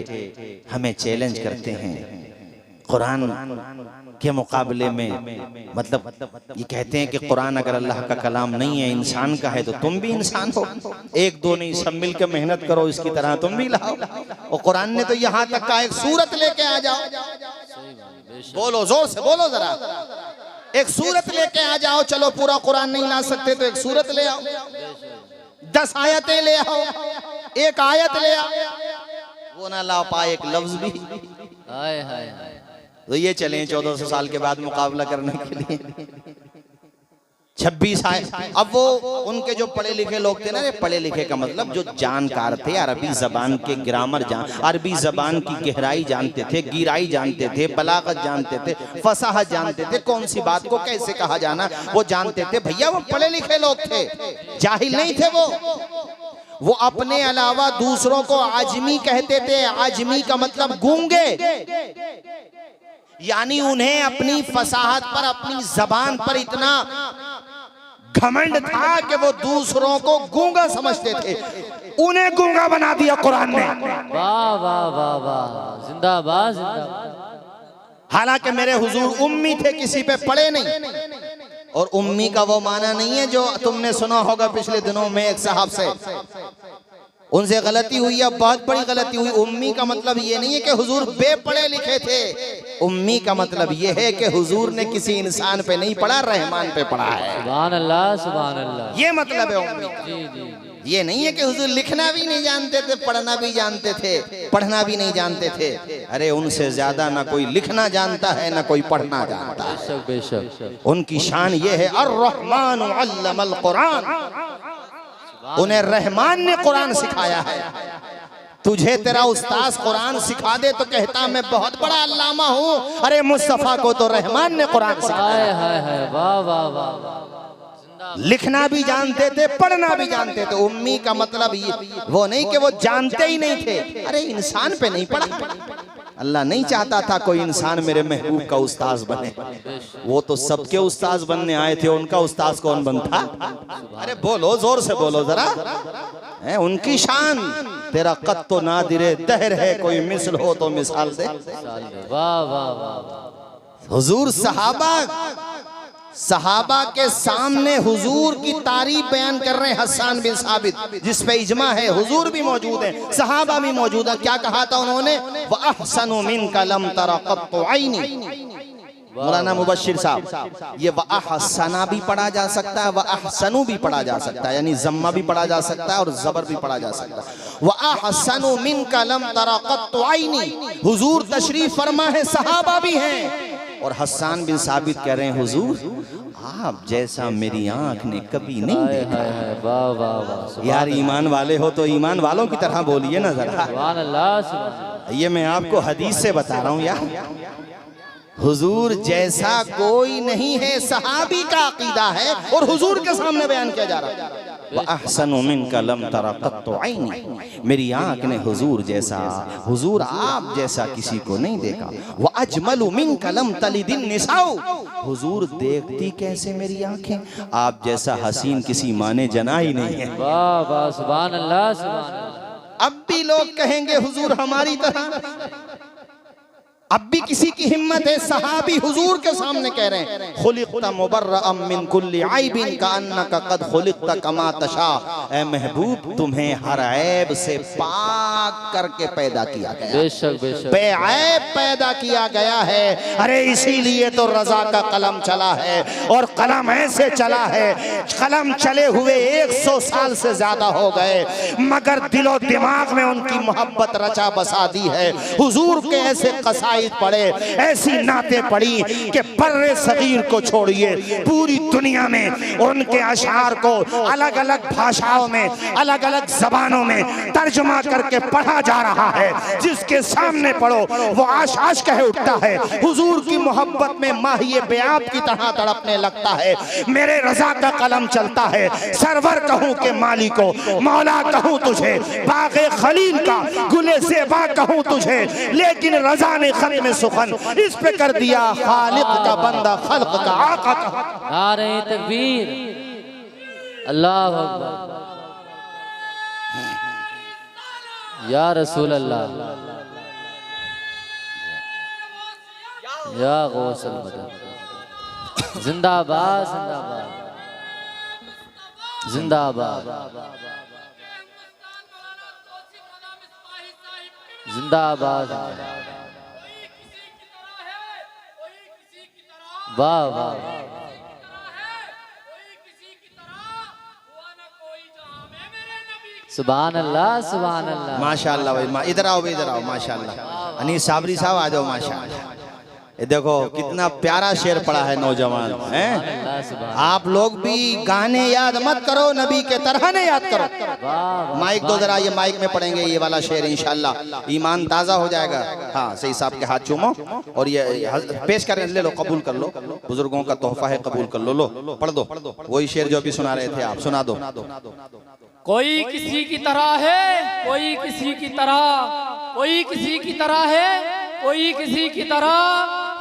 हमें चैलेंज करते हैं कुरान के मुकाबले में, मतलब ये कहते हैं कि कुरान अगर अल्लाह का कलाम नहीं है, इंसान का है, तो तुम भी इंसान हो, एक दो नहीं सब मिलकर मेहनत करो, इसकी तरह तुम भी लाओ। और कुरान ने तो यहाँ तक कहा एक सूरत लेके आ जाओ, बोलो जोर से बोलो जरा, एक सूरत लेके आ जाओ। चलो पूरा कुरान नहीं ला सकते तो एक सूरत ले आओ, 10 आयतें ले आओ, एक आयत ले आओ, वो ना ला पाए एक लफ्ज भी। हाय हाय हाय। तो ये चलें 1400 साल के बाद मुकाबला करने के लिए 26 आए। अब वो उनके जो पढ़े लिखे लोग थे ना, पढ़े लिखे का मतलब जो जानकार थे, अरबी जबान के ग्रामर अरबी जबान की गहराई जानते थे, गिराई जानते थे, बलागत जानते थे, फसाहत जानते थे, कौन सी बात को कैसे कहा जाना वो जानते थे। भैया वो पढ़े लिखे लोग थे, जाहिल नहीं थे। वो अपने अलावा दूसरों को आजमी कहते थे। आजमी का मतलब गूंगे, यानी उन्हें अपनी फसाहत पर, अपनी जबान पर इतना घमंड था कि वो दूसरों को गूंगा समझते थे। उन्हें गूंगा बना दिया कुरान ने। वाह वाह वाह वाह, जिंदाबाद जिंदाबाद। हालांकि मेरे हुजूर उम्मी थे, किसी पे पढ़े नहीं। और उम्मी का वो माना नहीं है जो तुमने सुना होगा पिछले दिनों में एक साहब से, उनसे गलती हुई है, बहुत बड़ी गलती हुई। उम्मी का मतलब ये नहीं है कि हुजूर बेपढ़े लिखे थे। उम्मी का मतलब ये है कि हुजूर ने किसी इंसान पे नहीं पढ़ा, रहमान पे पढ़ा है। सुभान अल्लाह सुभान अल्लाह, ये मतलब है उम्मी का। जी जी। ये नहीं है कि हुजूर लिखना भी नहीं जानते थे, पढ़ना भी जानते थे, पढ़ना भी नहीं जानते थे। अरे उनसे ज्यादा ना कोई लिखना जानता है ना कोई पढ़ना जानता है। बेशक बेशक। उनकी शान ये है, अर्रहमान अल्लमल कुरान, उन्हें रहमान ने कुरान सिखाया है। तुझे तेरा उस्ताद कुरान सिखा दे तो कहता मैं बहुत बड़ा अल्लामा हूँ, अरे मुस्तफा को तो रहमान ने कुरान सिखाया। हाय हाय, वाह वाह वाह। लिखना भी जानते थे, पढ़ना भी जानते थे। उम्मी का मतलब ये वो नहीं कि वो जानते ही नहीं थे, अरे इंसान पे नहीं पढ़ा। अल्लाह नहीं चाहता था कोई इंसान मेरे महबूब का उस्ताद बने, वो तो सबके उस्ताद बनने आए थे। उनका उस्ताद कौन बनता? अरे बोलो, जोर से बोलो जरा। है उनकी शान, तेरा कद तो नादिरे दहर है, कोई मिसल हो तो मिसाल दे। वाह वाह वाह। हुजूर सहाबा के सामने हुजूर की तारीफ बयान कर रहे हैं। हसन बिन साबित, जिस पे इजमा है, हुजूर भी मौजूद है, सहाबा भी मौजूद है। क्या कहा था उन्होंने? व अहसनु मिनका लम तरा क़त्तु ऐनी, मौलाना मुबश्शिर साहब, ये व अहसना भी पढ़ा जा सकता है, व अहसनु भी पढ़ा जा सकता है, यानी जम्मा भी पढ़ा जा सकता है और जबर भी पढ़ा जा सकता है। व अहसनु मिनका लम तरा क़त्तु ऐनी, हुजूर तशरीफ फरमा है, सहाबा भी हैं। और हस्सान बिन साबित कह रहे हैं, हुजूर आप जैसा मेरी आंख ने कभी नहीं देखा। वाह वाह वाह, यार ईमान वाले हो तो ईमान वालों की तरह बोलिए ना जरा। सुभान अल्लाह, सुभान अल्लाह। ये मैं आपको हदीस से बता रहा हूँ यार, हुजूर जैसा कोई नहीं है, सहाबी का अकीदा है और हुजूर के सामने बयान किया जा रहा है। व अहसनु मिनका लम तरा क़त्तु ऐनी, मेरी आंख ने हुजूर जैसा, हुजूर आप जैसा किसी को नहीं देखा। व अजमलु मिनका लम तलिदिन निसाउ, हुजूर देखती कैसे मेरी आंखें, आप जैसा हसीन किसी माँ ने जना ही नहीं है। वाह वाह, सुभान अल्लाह, सुभान अल्लाह। अब भी लोग कहेंगे हुजूर हमारी तरह, अब भी किसी की हिम्मत है, सहाबी हुजूर के सामने कह रहे हैं, खुलिक़्ता मुबर्रअम मिन कुल्ली ऐबिन कअन्नका क़द खुलिक़्ता कमा तशा, ए महबूब तुम्हें हर ऐब से पाक करके पैदा किया गया, बेशक बेशक, बेऐब पैदा किया गया है। अरे इसीलिए तो रजा का कलम चला है, और कलम ऐसे चला है, कलम चले हुए 100 साल से ज्यादा हो गए, मगर दिलो दिमाग में उनकी मोहब्बत रचा बसा दी है। हुजूर के ऐसे कसाइद पढ़े, ऐसी नाते पढ़ी कि बर्रे सगीर को छोड़िए पूरी दुनिया में उनके अशार को अलग अलग भाषाओं में, अलग अलग जबानों में तर्जुमा करके पढ़ा जा रहा है। जिसके सामने पढ़ो वो आश आश कहे उठता है, हुजूर की मोहब्बत में माहिए बेआब की तरह तड़पने लगता है। मेरे रजा का कलम चलता है, सरवर कहूं के माली को, मौला कहूं तुझे, बाग़े खलील का गुले सेबा कहूं तुझे, लेकिन रजा ने में सुखन इस पे कर दिया, खालिक का बंदा खल्क का आका का। नारे तकबीर, अल्लाह अकबर, या रसूल अल्लाह, या गौसल मदद, जिंदाबाद जिंदाबाद जिंदाबाद जिंदाबाद, वाह वाह, सुभान अल्लाह, सुभान अल्लाह, माशाअल्लाह भाई, इधर आओ, इधर आओ, माशाअल्लाह। अनीस साबरी साहब आ जाओ, माशाअल्लाह। ये देखो कितना प्यारा शेर पड़ा है नौजवान हैं। आप लोग भी गाने याद मत करो, नबी के तरह ने याद करो। माइक दो जरा, ये माइक में पढ़ेंगे ये वाला शेर, इंशाल्लाह ईमान ताज़ा हो जाएगा। हाँ सही साहब के हाथ चूमो और ये पेश करें, ले लो, कबूल कर लो, बुजुर्गों का तोहफा है, कबूल कर लो, लो पढ़ दो वही शेर जो अभी सुना रहे थे आप, सुना दो। कोई किसी की तरह है, कोई किसी की तरह, कोई किसी की तरह है, कोई किसी की तरह,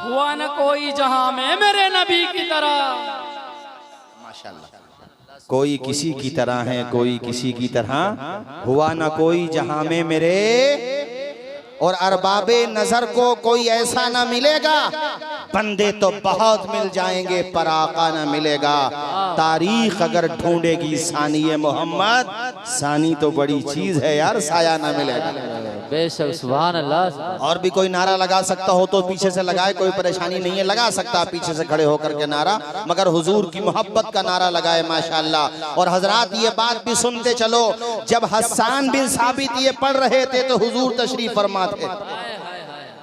हुआ न कोई जहां में मेरे नबी की तरह। माशाअल्लाह, कोई किसी की तरह है, कोई किसी की तरह, हुआ ना कोई जहां में मेरे, और अरबाबे नजर को कोई ऐसा ना मिलेगा, बंदे तो बहुत मिल जाएंगे पर आका ना मिलेगा। तारीख अगर ढूंढेगी सानिए मोहम्मद, सानी तो बड़ी चीज है यार, साया ना मिलेगा। बेशक, सुभान अल्लाह। और भी कोई नारा लगा सकता हो तो पीछे से लगाए, कोई परेशानी नहीं है, लगा सकता पीछे से खड़े होकर के नारा, मगर हुजूर की मोहब्बत का नारा लगाए माशाअल्लाह। और हजरात ये बात भी सुनते चलो, जब हस्सान बिन साबित ये पढ़ रहे थे तो हुजूर तशरीफ फरमा थे।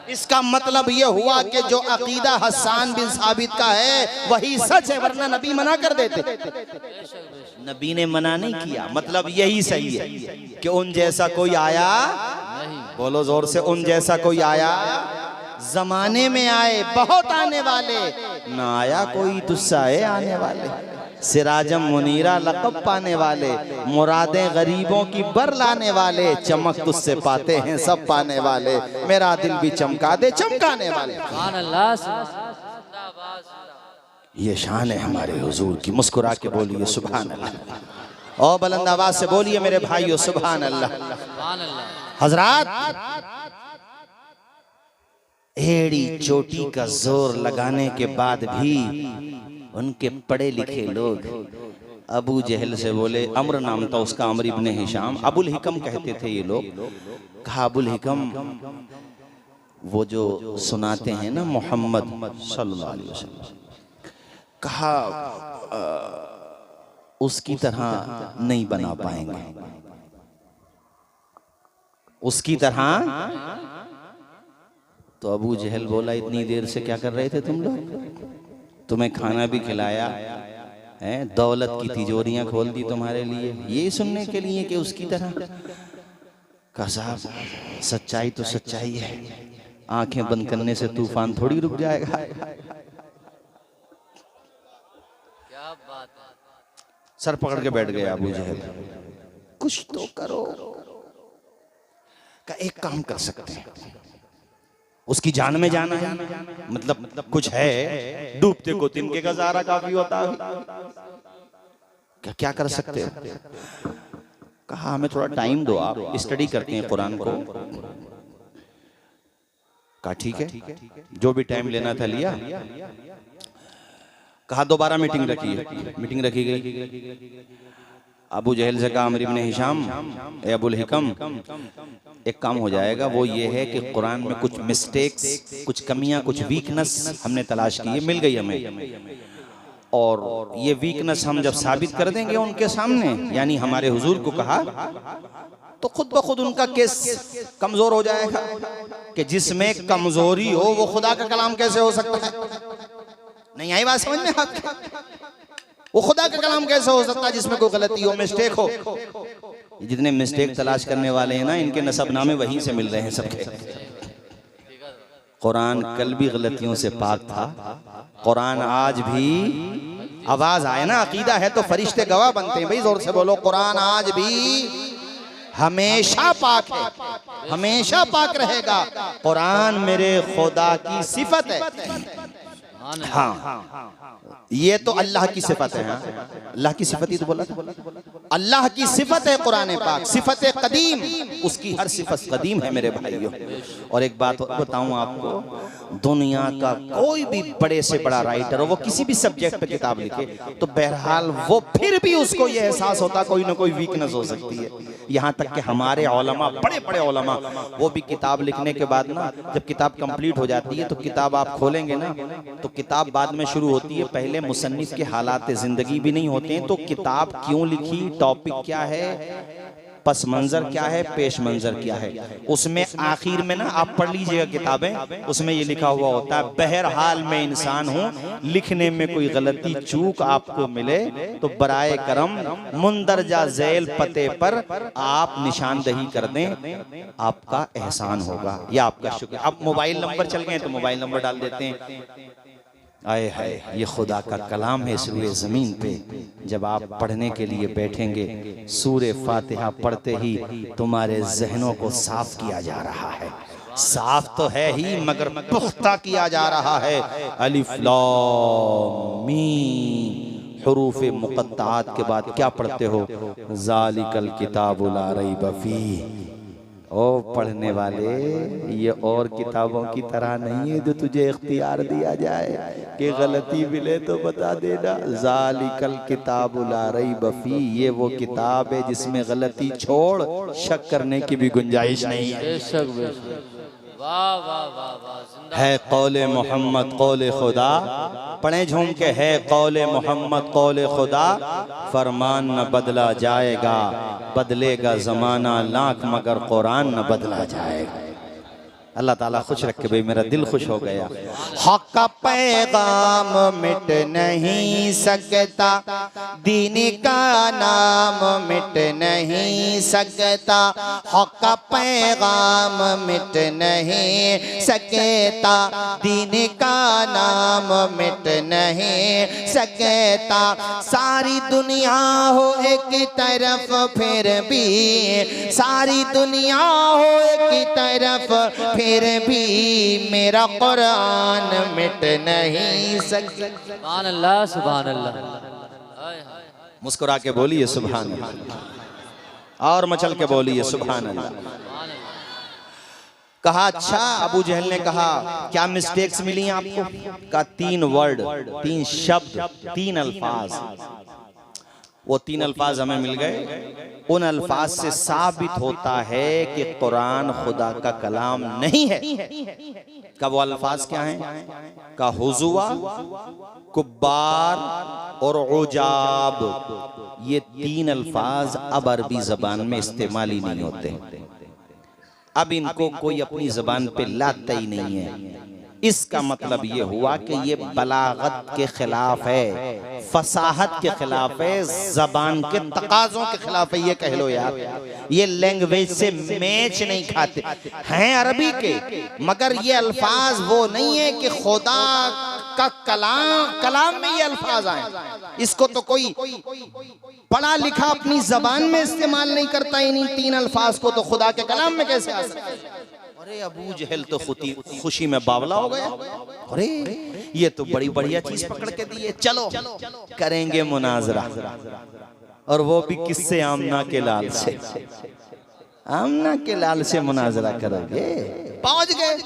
इसका मतलब ये हुआ कि जो अकीदा हस्सान बिन साबित का है वही सच है, वरना नबी मना कर देते। नबी ने मना नहीं किया, मतलब यही सही है कि उन जैसा कोई आया नहीं, बोलो जोर से, उन जैसा कोई आया जमाने में आए बहुत आने वाले, न आया कोई तुस्साए आने वाले, सिराजम मुनीरा लक़ब पाने वाले, मुरादें गरीबों की बर लाने वाले, चमक तुझसे पाते हैं सब पाने वाले, मेरा दिल भी चमका दे चमकाने वाले। सुभान अल्लाह, ये शान है हमारे हुजूर की। मुस्कुरा के बोलिए सुभान अल्लाह, और बुलंद आवाज से बोलिए मेरे भाइयों सुभान अल्लाह। सुभान अल्लाह। हजरात, एड़ी चोटी का जोर लगाने के बाद भी उनके पढ़े लिखे लोग अबू जहल से बोले, अम्र नाम था उसका, अम्र इब्ने हिशाम, अबुल हिकम कहते थे ये लोग, कहा अबुल हिकम वो जो सुनाते हैं ना मोहम्मद सल्लल्लाहु अलैहि वसल्लम, कहा उसकी तरह नहीं बना पाएंगे, उसकी तरह। तो अबू जहल बोला इतनी देर से क्या कर रहे थे तुम लोग? तुम्हें खाना भी खिलाया है, दौलत की तिजोरियां खोल दी तुम्हारे लिए, ये सुनने के लिए कि उसकी तरह। कहा साहब सच्चाई तो सच्चाई है, आंखें बंद करने से तूफान थोड़ी रुक जाएगा। क्या बात है। सर पकड़ के बैठ गए अबू जहल, कुछ तो करो। का एक काम कर सकते हैं, उसकी जान में जाना है, मतलब कुछ है, डूबते को तिनके का सहारा काफी होता है, क्या कर सकते हो? कहा हमें थोड़ा टाइम दो, आप स्टडी करते हैं कुरान को। कहा ठीक है, जो भी टाइम लेना था लिया। कहा दोबारा मीटिंग रखी है, मीटिंग रखी गई। अबू जहल से कहा अमर इब्न हिशाम ए अबुल हिकम, एक काम हो जाएगा, वो ये है कि कुरान में कुछ मिस्टेक्स, कुछ कमियां, कुछ वीकनेस हमने तलाश की है, मिल गई हमें, और ये वीकनेस हम जब साबित कर देंगे उनके सामने, यानी हमारे हुजूर को कहा, तो खुद ब खुद उनका केस कमजोर हो जाएगा। कि जिसमें कमजोरी हो वो खुदा का कलाम कैसे हो सकता है? नहीं आई बात समझ में आपके? वो खुदा का कलाम कैसे हो सकता है जिसमें कोई गलती हो, मिस्टेक हो? जितने मिस्टेक तलाश करने वाले हैं ना, इनके नसबनामे वहीं से मिल रहे हैं सबके। कुरान कल भी गलतियों से पाक था, कुरान आज भी, आवाज आए ना, अकीदा है तो फरिश्ते गवाह बनते हैं भाई, जोर से बोलो, कुरान आज भी हमेशा पाक है, हमेशा पाक रहेगा। कुरान मेरे खुदा की सिफत है। हाँ, ये तो अल्लाह की सिफत है। अल्लाह की सिफत ही तो बोला था, अल्लाह की सिफत है कुरान पाक, सिफत कदीम, उसकी हर सिफत कदीम है मेरे भाइयों। और एक बात बताऊं आपको, दुनिया का कोई भी बड़े से बड़ा राइटर हो, वो किसी भी सब्जेक्ट पे किताब लिखे, तो बहरहाल वो फिर भी उसको ये एहसास होता कोई ना कोई वीकनेस हो सकती है। यहाँ तक कि हमारे औलमा, बड़े बड़े औलमा, वो भी किताब लिखने के बाद ना, जब किताब कंप्लीट हो जाती है तो किताब आप खोलेंगे ना, तो किताब बाद में शुरू होती है, पहले मुसन्निफ के हालात जिंदगी भी नहीं होते हैं, तो किताब क्यों लिखी, टॉपिक क्या है, पस मंजर क्या है, पेश मंजर क्या है, उसमें आखिर में ना आप पढ़ लीजिएगा किताबें, उसमें ये लिखा हुआ होता है बहरहाल मैं इंसान हूँ, लिखने में कोई गलती चूक आपको मिले तो बराए करम मुंदरजा झैल पते पर आप निशानदही कर दें, आपका एहसान होगा या आपका शुक्र। अब मोबाइल नंबर चल गए तो मोबाइल नंबर डाल देते हैं। आए हाय, ये खुदा का कलाम है इस रूए ज़मीन पे। जब आप पढ़ने के लिए बैठेंगे, सूरे फातिहा पढ़ते ही तुम्हारे जहनों को साफ किया जा रहा है। साफ तो है ही मगर पुख्ता किया जा रहा है। अलिफ लाम मीम, हुरूफ मुक़त्तआत के बाद क्या पढ़ते हो? ज़ालिकल किताबु ला रैब फीह। ओ पढ़ने वाले, ये और किताबों की तरह नहीं है जो तुझे इख्तियार दिया जाए कि गलती मिले तो बता देना। ज़ालिकल किताबु ला रैब फीह, ये वो किताब है जिसमें गलती छोड़ शक करने की भी गुंजाइश नहीं है। वाह वाह वाह वाह। है कौले मोहम्मद कौले खुदा, पढ़े झूम के, है कौले मोहम्मद कौले खुदा, फरमान न बदला जाएगा, बदलेगा जमाना लाख मगर कुरान न बदला जाएगा। अल्लाह ताला खुश रखे भाई, मेरा दिल खुश हो गया। हक का पैगाम मिट नहीं सकता, दीन का नाम मिट नहीं सकता, हक का पैगाम मिट नहीं सकता, दीन का नाम मिट नहीं सकता। सारी दुनिया हो एक तरफ फिर भी, सारी दुनिया हो एक तरफ फिर भी मेरा कुरान मिट नहीं सकता। सुभान अल्लाह सुभान अल्लाह। मुस्कुरा के बोलिए सुभान अल्लाह, और मचल के बोलिए सुभान अल्लाह। कहा अच्छा, अबू जहल ने कहा क्या मिस्टेक्स मिली आपको? कहा 3 वर्ड, 3 शब्द, 3 अल्फाज। वो 3 अल्फाज हमें मिल गए। उन अल्फाज से साबित होता है कि कुरान खुदा का कलाम नहीं है। का वो अल्फाज क्या हैं? का हुजुआ, कुब्बार और उजाब, ये 3 अल्फाज अब अरबी जबान में इस्तेमाल ही नहीं होते। अब इनको कोई अपनी जबान पे लाता ही नहीं है। इसका मतलब ये हुआ कि ये बलागत के खिलाफ है, फसाहत के खिलाफ है, जबान के तकाजों के खिलाफ है। ये कह लो यार, ये लैंग्वेज से मैच नहीं खाते हैं अरबी के, मगर ये अल्फाज वो नहीं है कि खुदा का कलाम में ये अल्फाज आए। इसको तो कोई पढ़ा लिखा अपनी जबान में इस्तेमाल नहीं करता। इन्हीं 3 अल्फाज को तो खुदा के कलाम में कैसे आ सकता है? अरे अबू जहल तो खुशी में बावला हो गया। अरे ये तो बड़ी बढ़िया चीज पकड़ के दी है, चलो करेंगे मुनाजरा, और वो भी किससे? आमना के लाल से। आमना के लाल से मुनाजरा करोगे? पहुंच गए,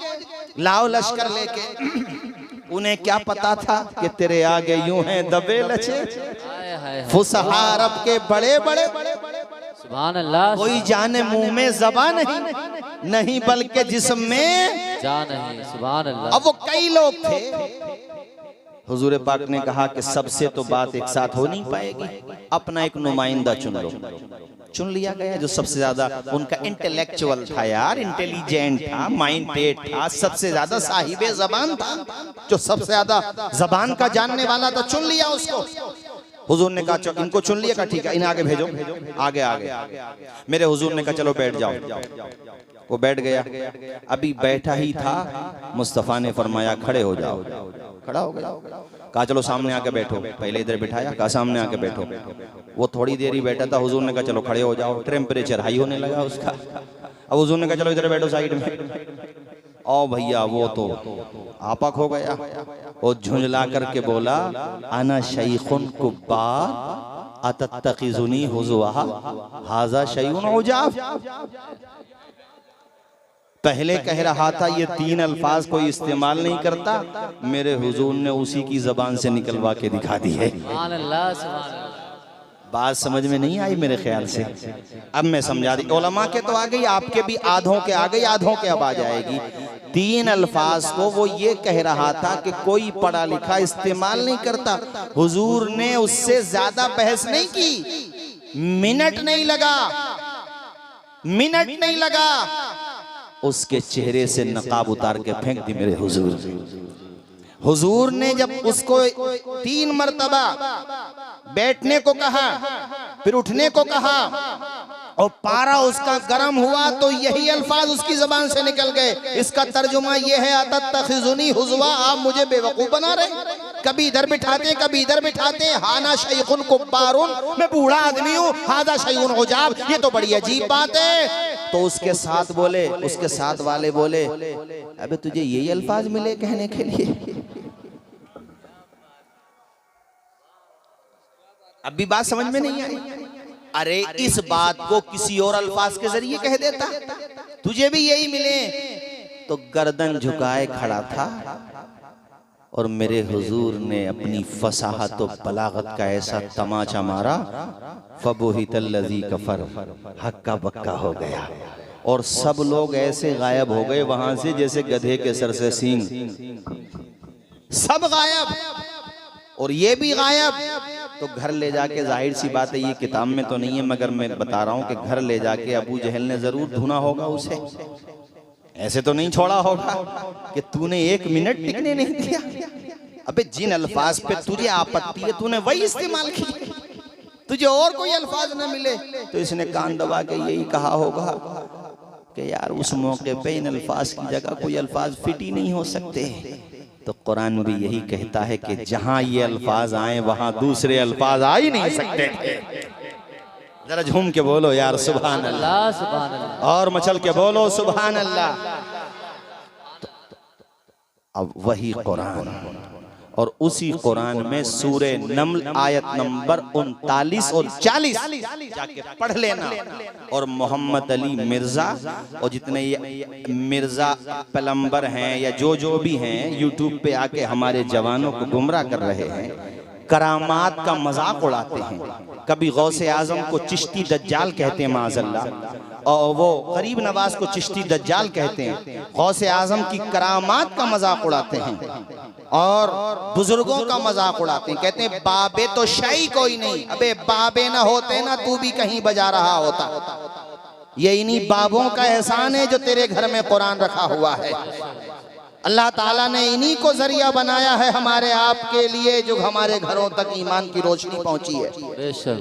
लाओ लश्कर लेके। उन्हें क्या पता था कि तेरे आगे यूं हैं दबे लचे फुसहा अरब के बड़े बड़े। सुभान अल्लाह। कोई जाने मुंह में ज़बान नहीं बल्कि जिस्म में जान नहीं। सुभान अल्लाह। अब वो कई लोग थे। हुजूर पाक ने कहा कि सबसे तो बात एक साथ हो नहीं पाएगी, अपना एक नुमाइंदा चुन लो। चुन लिया गया जो सबसे ज्यादा उनका इंटेलेक्चुअल था यार, इंटेलिजेंट था, माइंडेड था, सबसे ज्यादा साहिबे जबान था, जो सबसे ज्यादा जबान का जानने वाला था। चुन लिया उसको। हुजूर ने कहा चलो इनको चुन लिया, का ठीक है, इन्हें आगे भेजो, आगे आगे। मेरे हुजूर ने कहा चलो बैठ जाओ। वो बैठ गया। अभी बैठा ही था, मुस्तफ़ा ने फरमाया खड़े हो जाओ। खड़ा हो गया। कहा चलो सामने आके बैठो। पहले इधर बिठाया, कहा सामने आके बैठो। वो थोड़ी देर ही बैठा था। हुजूर ने कहा चलो खड़े हो जाओ। टेम्परेचर हाई होने लगा उसका। अब हुजूर ने कहा चलो इधर बैठो साइड में। ओ भैया वो तो आपा खो गया। वो झुंझला करके बोला अना शैखुन कुब्बार अतत्तखिजुनी हुजुआ हाजा शैउन उजाब। पहले कह रहा था ये 3 अल्फाज कोई इस्तेमाल नहीं करता, मेरे हुजूर ने उसी की जबान से निकलवा के दिखा दी है। बात समझ में नहीं आई मेरे ख्याल से। अब मैं समझा दी। उलमा के तो आ गई, आपके भी आधों के आ गई, आधों के अब आ जाएगी। 3 अल्फाज को वो ये कह रहा था कि कोई पढ़ा लिखा इस्तेमाल नहीं करता। हुजूर ने उससे ज्यादा बहस नहीं की। मिनट नहीं लगा उसके चेहरे से नकाब उतार के फेंक दी मेरे हुजूर। हुजूर ने जब उसको 3 मर्तबा बैठने को कहा, फिर उठने को कहा, और पारा उसका गर्म हुआ, तो यही अल्फाज उसकी जबान से निकल गए। इसका तर्जुमा यह है अतत्तखिजुनी हुज़वा, आप मुझे बेवकूफ बना रहे। कभी इधर बिठाते कभी इधर बिठाते। हाना शैखुन कुब्बारुन, मैं बूढ़ा आदमी हूँ। हादा शैउन उजाब, ये तो बड़ी अजीब बात है। तो उसके साथ बोले, उसके साथ वाले बोले अबे तुझे यही अल्फाज मिले कहने के लिए? अब भी बात समझ में नहीं आई। अरे इस बात को किसी और अल्फाज के जरिए कह देता, तुझे भी यही मिले। तो गर्दन झुकाए खड़ा था और मेरे हुजूर ने अपनी फसाहत और बलागत का ऐसा तमाचा मारा, फबुहितल्लज़ी कफर, हक्का बक्का हो गया। और सब लोग ऐसे गायब हो गए वहां से जैसे गधे के सर से सींग। सब गायब और ये भी गायब। तो घर ले जाके, जाहिर सी बात है ये किताब में तो नहीं है मगर मैं बता रहा हूँ कि घर ले जाके अबू जहल ने जरूर ढूंढा होगा उसे। ऐसे तो नहीं छोड़ा होगा कि तूने 1 मिनट टिकने नहीं दिया। अबे जिन अल्फाज पे तुझे आपत्ति है तूने वही इस्तेमाल की, तुझे और कोई अल्फाज न मिले तो इसने कान दबा के यही कहा होगा कि यार उस मौके पे इन अल्फाज की जगह कोई अल्फाज फिट ही नहीं हो सकते। तो कुरान भी यही कहता है कि जहां ये अल्फाज आए वहां दूसरे अल्फाज आ ही नहीं सकते थे। जरा झूम के बोलो यार सुभान अल्लाह, सुभान अल्लाह, और मचल के बोलो सुभान अल्लाह। अब वही कुरान, और उसी कुरान में सूरे नम्ल आयत नंबर 39 और 40 जाके पढ़ लेना। और मोहम्मद अली मिर्जा और जितने ये मिर्जा पलम्बर हैं या जो भी हैं यूट्यूब पे आके हमारे जवानों को गुमराह कर रहे हैं, करामात का मजाक उड़ाते हैं। कभी गौसे आजम को चिश्ती दज्जाल कहते हैं माज़अल्लाह, और वो गरीब नवाज को चिश्ती दज्जाल कहते हैं। गौसे आजम की करामात का मजाक उड़ाते हैं और बुजुर्गों का मजाक उड़ाते हैं। कहते हैं बाबे तो शाही कोई नहीं, अबे बाबे ना होते ना तू भी कहीं बजा रहा होता। ये इन्हीं बाबों का एहसान है जो तेरे घर में कुरान रखा हुआ है। अल्लाह ताला ने इन्हीं को जरिया बनाया है हमारे आपके लिए, जो हमारे घरों तक ईमान की रोशनी पहुंची है।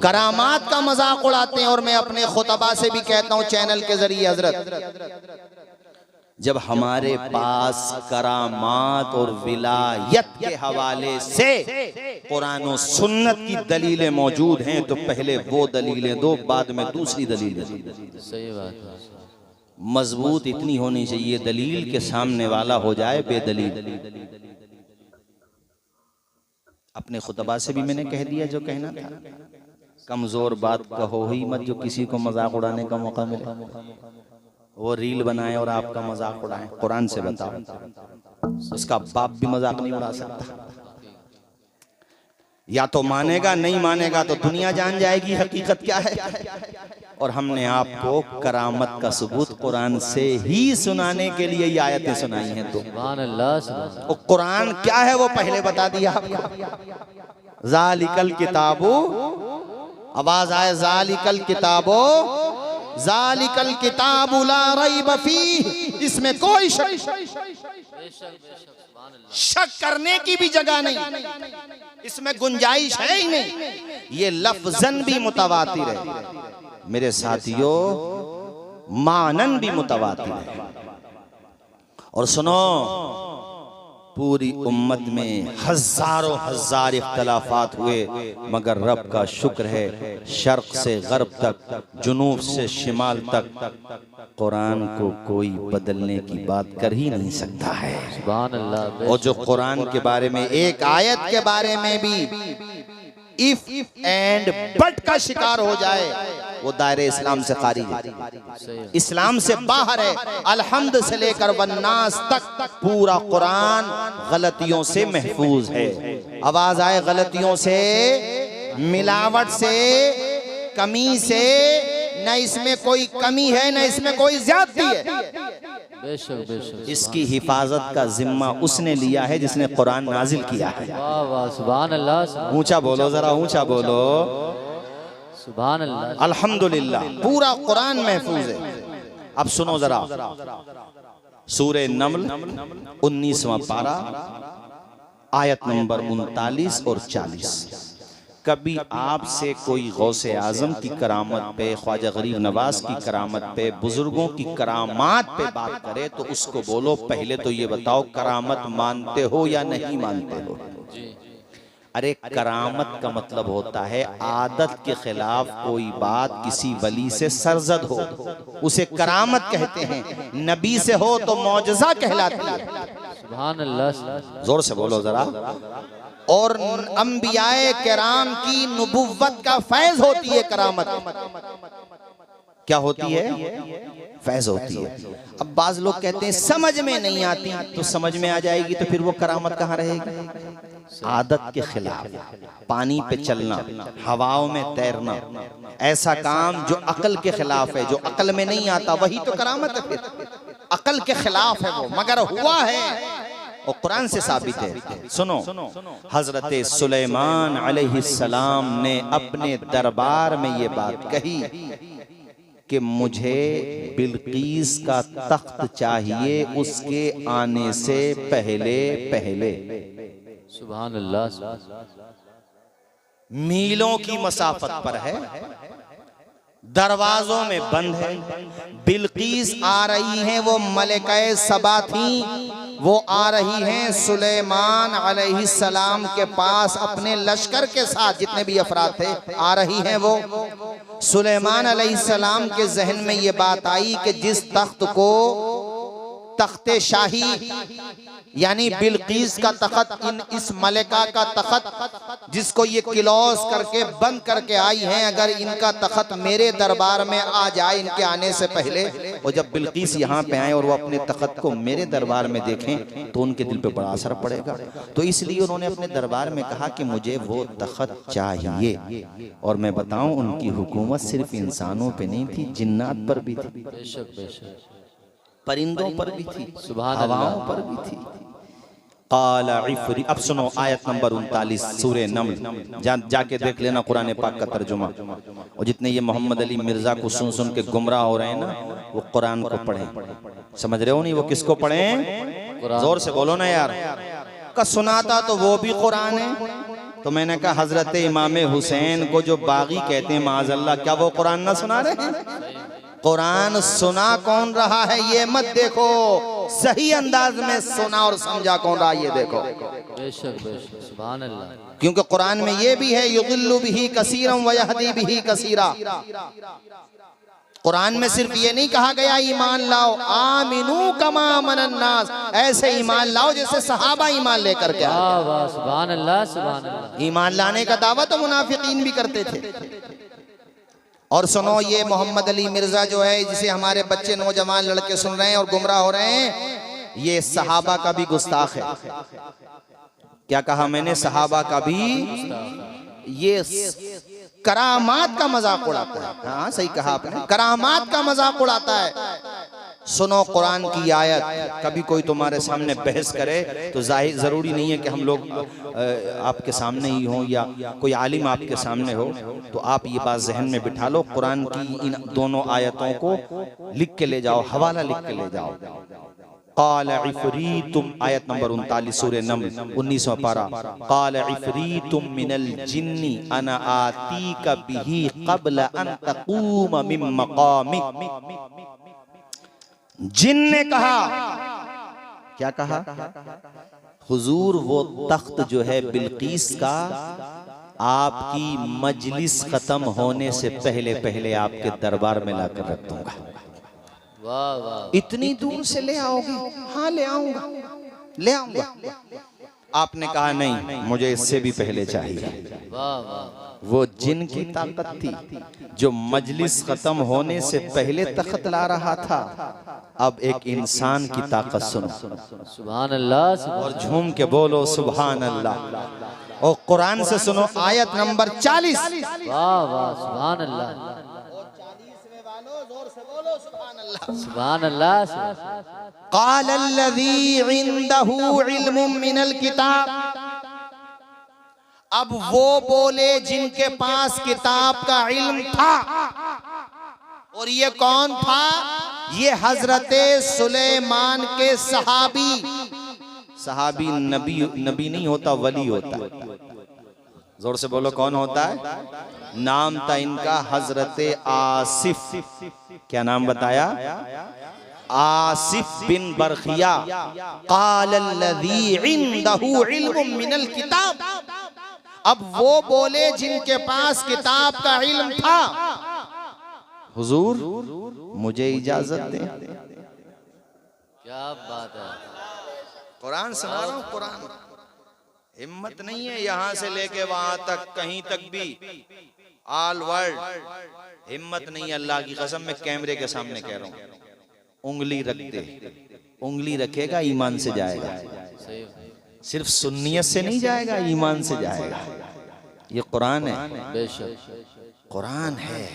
करामात का मजाक उड़ाते हैं। और मैं अपने खुतबा से भी कहता हूं चैनल के जरिए, हजरत जब हमारे पास करामात और विलायत के हवाले से कुरान और सुन्नत की दलीलें मौजूद हैं तो पहले वो दलीलें दो, बाद में दूसरी दलीलें। सही बात है। मजबूत इतनी होनी चाहिए दलील के सामने वाला हो जाए बेदलील। अपने खुतबा से भी मैंने कह दिया जो कहना था। कमजोर बात कहो ही मत जो किसी को मजाक उड़ाने का मौका मिले। वो रील बनाए और आपका मजाक उड़ाए। कुरान से बताओ, उसका बाप भी मजाक नहीं उड़ा सकता। या तो मानेगा, नहीं मानेगा तो दुनिया जान जाएगी हकीकत क्या है। और हमने आपको करामत का सबूत कुरान से ही सुनाने के लिए ये आयतें सुनाई हैं। तो सुभान अल्लाह। वो कुरान क्या है वो पहले बता दिया आपको। ज़ालिकल किताबो, आवाज आए ज़ालिकल किताबो, ज़ालिकल किताबु ला रैब फीह, इसमें कोई शक करने की भी जगह नहीं, इसमें गुंजाइश है ही नहीं। ये लफ्जन भी मुतवातिर है मेरे साथियों, मानन भी मुतवातिर है। और सुनो, पूरी उम्मत में हजारों हजार इख्तलाफात हुए, मगर रब का शुक्र है शर्क से गर्ब तक, जुनूब से शिमाल तक कुरान को कोई बदलने की बात कर ही नहीं सकता है। सुभान अल्लाह। और जो कुरान के बारे में एक आयत के बारे में भी इफ एंड बट का शिकार हो जाए वो दायरे इस्लाम से खारिज है, इस्लाम से बाहर है। अलहम्द से लेकर वन्नास तक पूरा कुरान गलतियों से महफूज है। आवाज आए गलतियों से, मिलावट से, कमी से, न इसमें कोई कमी है न इसमें कोई ज्यादती है। बेशक बेशक। इसकी हिफाजत का जिम्मा उसने लिया है जिसने कुरान नाजिल किया है। वाह वाह, सुभान अल्लाह। ऊंचा बोलो, जरा ऊंचा बोलो, सुभान अल्लाह। अल्हम्दुलिल्लाह। पूरा कुरान महफूज है। अब सुनो जरा, सूरे नमल 19वां पारा, आयत नंबर 39 और 40। कभी आपसे कोई गौसे आजम की करामत पे, ख्वाजा गरीब नवाज की करामत पे, बुजुर्गों की करामात पे बात करे तो उसको बोलो पहले तो ये बताओ करामत मानते हो या नहीं मानते हो। अरे करामत का मतलब होता है आदत के खिलाफ कोई बात किसी वली से सरजद हो, उसे करामत कहते हैं। नबी से हो तो मौजज़ा कहलाती है। सुभान अल्लाह। जोर से बोलो जरा। और अंबियाए किराम की नबुव्वत का फैज होती है करामत। क्या होती है? फैज होती है। अब बाज लोग कहते हैं समझ में नहीं आती, तो समझ में आ जाएगी तो फिर वो करामत कहाँ रहेगी? आदत के खिलाफ, पानी पे चलना, हवाओं में तैरना, ऐसा काम जो अकल के खिलाफ है, जो अकल में नहीं आता, वही तो करामत है। फिर अकल के खिलाफ है वो, मगर हुआ है और कुरान से साबित है। सुनो, हजरत सुलेमान अलैहिस्सलाम ने अपने दरबार में ये बात कही कि मुझे बिल्कीस का तख्त चाहिए उसके आने से पहले पहले। सुभान अल्लाह। मीलों की मसाफत पर है, दरवाजों में बंद है। बिल्कीस आ रही हैं, वो मलिका सबा थी, वो आ रही हैं सुलेमान अलैहिस्सलाम के पास अपने लश्कर के साथ, जितने भी अफराद थे आ रही हैं वो। सुलेमान अलैहिस्सलाम के जहन में ये बात आई कि जिस तख्त को तख्ते शाही यानी बिल्कीस का तख्त, इस मलिका का तख्त जिसको ये क्लोज करके बंद करके आई हैं, अगर इनका तख्त मेरे दरबार में आ जाए इनके आने से पहले, और जब बिल्कीस यहाँ पे आए और वो अपने तख्त को मेरे दरबार में देखें तो उनके दिल पे बड़ा असर पड़ेगा। तो इसलिए उन्होंने अपने दरबार में कहा कि मुझे वो तख्त चाहिए। और मैं बताऊं, उनकी हुकूमत सिर्फ इंसानों पे नहीं थी, जिन्नात पर भी थी, बेशक बेशक, परिंदों पर भी थी, सुभान हवाओं पर भी थी। काला इफरी, अब सुनो आयत नंबर 39 सूरे नम्ल, जाके देख लेना कुरान पाक का तर्जुमा। और जितने ये मोहम्मद अली मिर्जा को सुन सुन के गुमराह हो रहे हैं ना, वो कुरान को पढ़ें। समझ रहे हो नहीं, वो किसको पढ़ें? जोर से बोलो ना यार। का सुनाता तो वो भी कुरान है। तो मैंने कहा हजरत इमाम हुसैन को जो बागी कहते हैं माज़अल्लाह, क्या वो कुरान ना सुना रहे हैं? कुरान सुना कौन रहा है ये मत देखो, सही अंदाज में सुना और समझा कौन रहा ये देखो। बेशक बेशक, सुभान अल्लाह। क्योंकि कुरान में ये भी है युदिल्लु बिही कसीरन व यहदी बिही कसीरा। कुरान में सिर्फ ये नहीं कहा गया ईमान लाओ, आमिनू कमा आमनन नास, ऐसे ईमान लाओ जैसे सहाबा ईमान लेकर के आए। वाह वाह, सुभान अल्लाह सुभान अल्लाह। ईमान लाने का दावा तो मुनाफिकीन भी करते थे। और सुनो, ये मोहम्मद अली मिर्जा जो है, जिसे हमारे बच्चे नौजवान लड़के सुन रहे हैं और गुमराह हो रहे हैं, ये सहाबा का भी गुस्ताख है। क्या कहा मैंने? सहाबा का भी ये करामात का मजाक उड़ाता है। हाँ सही कहा आपने, करामात का मजाक उड़ाता है। सुनो कुरान की आयत, कभी कोई तुम्हारे सामने बहस करे तो जाहिर जरूरी नहीं है कि हम लोग आपके सामने ही हों या कोई आलिम आपके सामने हो, तो आप ये बात जहन में बिठा लो, कुरान की इन दोनों आयतों को लिख के ले जाओ, हवाला लिख के ले जाओ। क़ाल इफ़रीतुम, आयत नंबर 39 सूरे नम्ल 19वां पारा। क़ाल इफ़रीतुम मिनल जिन्नी अना आतीका बिही क़ब्ल अन तक़ूम मिन मक़ामिक। जिन ने कहा, क्या कहा? हुजूर वो तख्त जो है बिल्कीस का, आपकी मजलिस खत्म होने से पहले पहले आपके दरबार में लाकर रख दूंगा। वाह वाह, इतनी दूर से ले आओगे? हाँ ले आऊंगा, ले आऊंगा। आपने कहा नहीं, मुझे इससे भी पहले चाहिए। वाह वाह, वो जिन की ताकत थी जो मजलिस खत्म होने से पहले तख्त ला रहा था, अब एक इंसान की ताकत सुनो। सुभान अल्लाह। और झूम के बोलो सुभान अल्लाह। और कुरान से सुनो आयत नंबर 40। वाह वाह, सुभान अल्लाह सुभान अल्लाह। क़ाल अल्लज़ी इन्दहु इल्मुम मिनल किताब, अब वो बोले जिनके पास किताब का इल्म था। और ये कौन था? ये हजरते सुलेमान के सहाबी। सहाबी नबी नहीं होता, वली होता है। जोर से बोलो कौन होता है? नाम था इनका हजरते आसिफ। क्या नाम बताया? आसिफ बिन बरखिया। क़ाल अल्लज़ी इन्दहु इल्मुम मिनल किताब, अब वो बोले जिनके पास किताब का इल्म था, हुजूर मुझे इजाजत दें। क्या बात है, कुरान सुना रहा हूं, कुरान। हिम्मत नहीं है यहाँ से लेके वहां तक, कहीं तक भी, ऑल वर्ल्ड हिम्मत नहीं है। अल्लाह की कसम, मैं कैमरे के सामने कह रहा हूँ। उंगली रख दे, उंगली रखेगा ईमान से जाएगा। सिर्फ सुन्नियत से नहीं जाएगा, ईमान से जाएगा। ये कुरान है, बेशक कुरान है।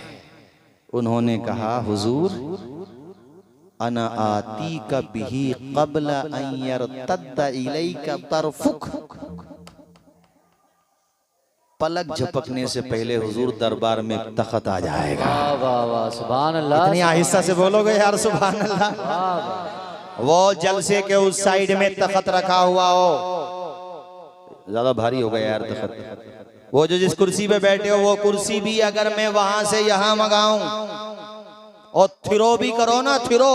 उन्होंने कहा हुजूर अना आती का बिही क़ब्ल अन यरतद्द इलैका तरफुक, पलक झपकने से पहले हुजूर दरबार में तख्त आ जाएगा। वाह वाह वाह, सुभान अल्लाह। इतनी आहिस्ता से बोलोगे यार सुभान अल्लाह। वो जलसे के उस साइड में तख्त रखा हुआ हो, ज्यादा भारी हो गया यार तख्त। वो जो जिस कुर्सी पे बैठे हो, वो कुर्सी भी अगर मैं वहां से यहां मंगाऊं और थिरो भी करो ना, थिरो,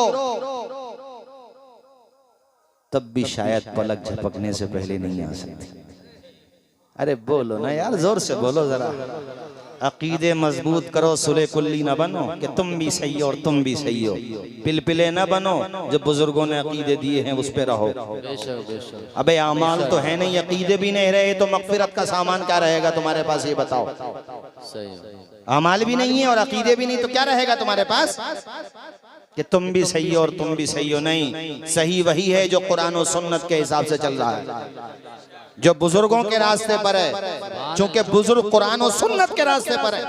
तब भी शायद पलक झपकने से पहले नहीं आ सकती। अरे बोलो ना यार, जोर से बोलो जरा। अकीदे मजबूत करो, सुले कुल्ली न बनो कि तुम भी सही हो और तुम भी सही हो। पिलपिले न बनो, जो बुजुर्गों ने अकीदे दिए हैं उस पे रहो। बेशक बेशक। अबे अमाल तो है नहीं, अकीदे भी नहीं रहे तो मगफिरत का सामान क्या रहेगा तुम्हारे पास, ये बताओ। सही। अमाल भी नहीं है और अकीदे भी नहीं तो क्या रहेगा तुम्हारे पास कि तुम भी सही हो और तुम भी सही हो। नहीं, सही वही है जो कुरान और सुन्नत के हिसाब से चल रहा है, जो बुजुर्गों के रास्ते पर है, क्योंकि बुजुर्ग कुरान और सुन्नत के रास्ते पर है।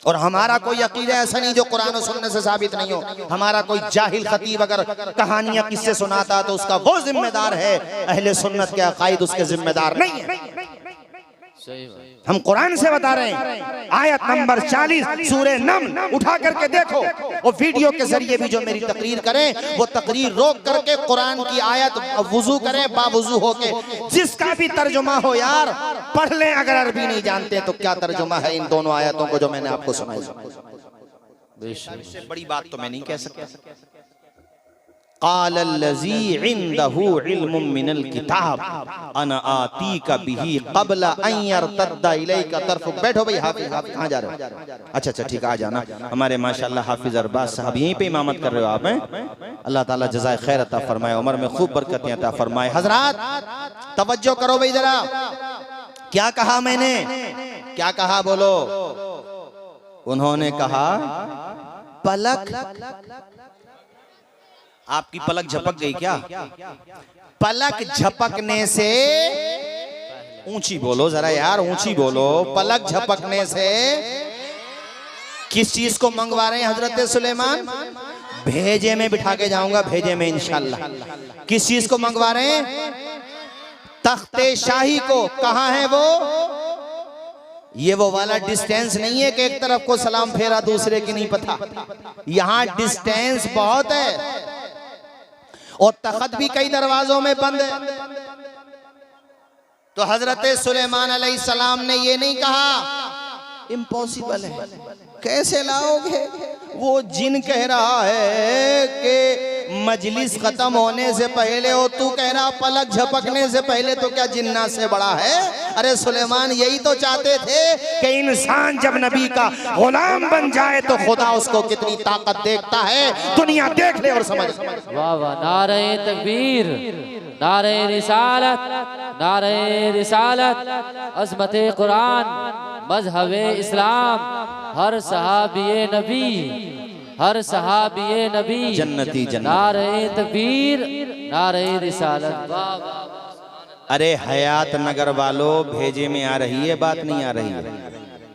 और हमारा कोई अकीदा ऐसा नहीं जो कुरान और सुन्नत से साबित नहीं हो। हमारा कोई जाहिल खतीब अगर कहानियां किससे सुनाता तो उसका वो जिम्मेदार है, अहले सुन्नत के अकायद उसके जिम्मेदार नहीं है। हम कुरान से बता रहे हैं, आयत नंबर 40 सूरह नम्ल उठा करके देखो। वो वीडियो के जरिए भी जो मेरी तकरीर करें वो तकरीर रोक करके कुरान की आयत वुजू करें, बावुजू होके, जिसका भी तर्जुमा हो यार पढ़ लें। अगर अरबी नहीं जानते तो क्या तर्जुमा है इन दोनों आयतों को जो मैंने आपको सुनाई। इससे बड़ी बात तो मैं नहीं कह सकता। क़ालल्लज़ी इन्दहु इल्मुम मिनल किताब अना आतीका बिही क़ब्ला अन यरतद्दा इलैका तरफ़ुक। बैठो भाई, हाफिज़ कहाँ जा रहे हो? अच्छा ठीक, आ जाना। हमारे माशाअल्लाह हाफिज़ अरबाज साहब यहीं पे इमामत कर रहे हो आप हैं। अल्लाह ताला जज़ाए खैर अता फरमाए, उम्र में खूब बरकतें अता फरमाए। हज़रात तवज्जो करो भाई जरा, क्या कहा मैंने, क्या कहा बोलो। उन्होंने कहा पलक, आपकी पलक झपक गई क्या? पलक झपकने से ऊंची बोलो जरा यार, ऊंची बोलो। पलक झपकने से किस चीज को मंगवा रहे हैं हजरत सुलेमान? भेजे में बिठा के जाऊंगा, भेजे में इंशाल्लाह। किस चीज को मंगवा रहे हैं? तख्ते शाही को। कहां है वो? ये वो वाला डिस्टेंस नहीं है कि एक तरफ को सलाम फेरा दूसरे की नहीं पता। यहां डिस्टेंस बहुत है और तख्त भी कई दरवाजों में बंद है। तो हजरत सुलेमान अलैहिस्सलाम ने ये नहीं कहा इम्पॉसिबल है, कैसे लाओगे? वो जिन कह रहा है कि मजलिस खत्म होने से पहले, हो तू कह रहा पलक झपकने से पहले, तो क्या जिन्नात से बड़ा है? अरे सुलेमान यही तो चाहते थे कि इंसान जब नबी का गुलाम बन जाए तो खुदा उसको कितनी ताकत देखता है, दुनिया देख ले और समझ। वाह वाह, नारे तकबीर, नारे रिसालत, नारे रिसालत, अज़मते कुरान, मज़हबे इस्लाम। हर सहाबिये नबी, हर सहाबिये नबी जन्नती जन्नत। नारे तकबीर, नारे रिसालत। वाह वाह। अरे हयात नगर वालों, भेजे में आ रही है, बात नहीं आ रही है।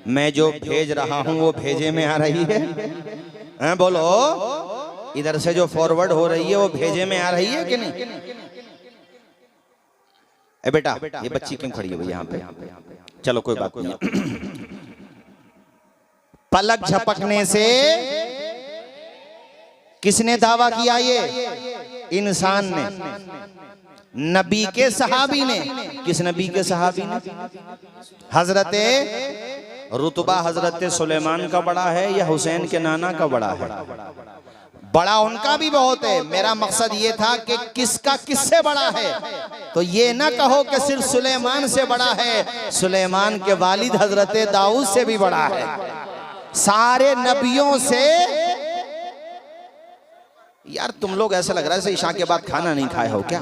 मैं जो भेज रहा हूं वो भेजे में आ रही है, बोलो। इधर से जो फॉरवर्ड हो रही है वो भेजे में आ रही है कि नहीं? ए बेटा, ये बच्ची क्यों खड़ी है भाई यहाँ पे? चलो कोई बात नहीं। पलक झपकने से किसने दावा किया? ये इंसान ने, नबी के सहाबी ने। किस नबी के सहाबी ने? हजरते रुतबा हजरत सुलेमान का बड़ा है या हुसैन के नाना का बड़ा है? बड़ा उनका भी बहुत है। मेरा मकसद ये था कि किसका किससे बड़ा है, तो ये ना कहो कि सिर्फ सुलेमान से बड़ा है। सुलेमान के वालिद हजरत दाऊद से भी बड़ा है, सारे नबियों से। यार तुम लोग ऐसा लग रहा है ईशा के बाद खाना नहीं खाए हो क्या?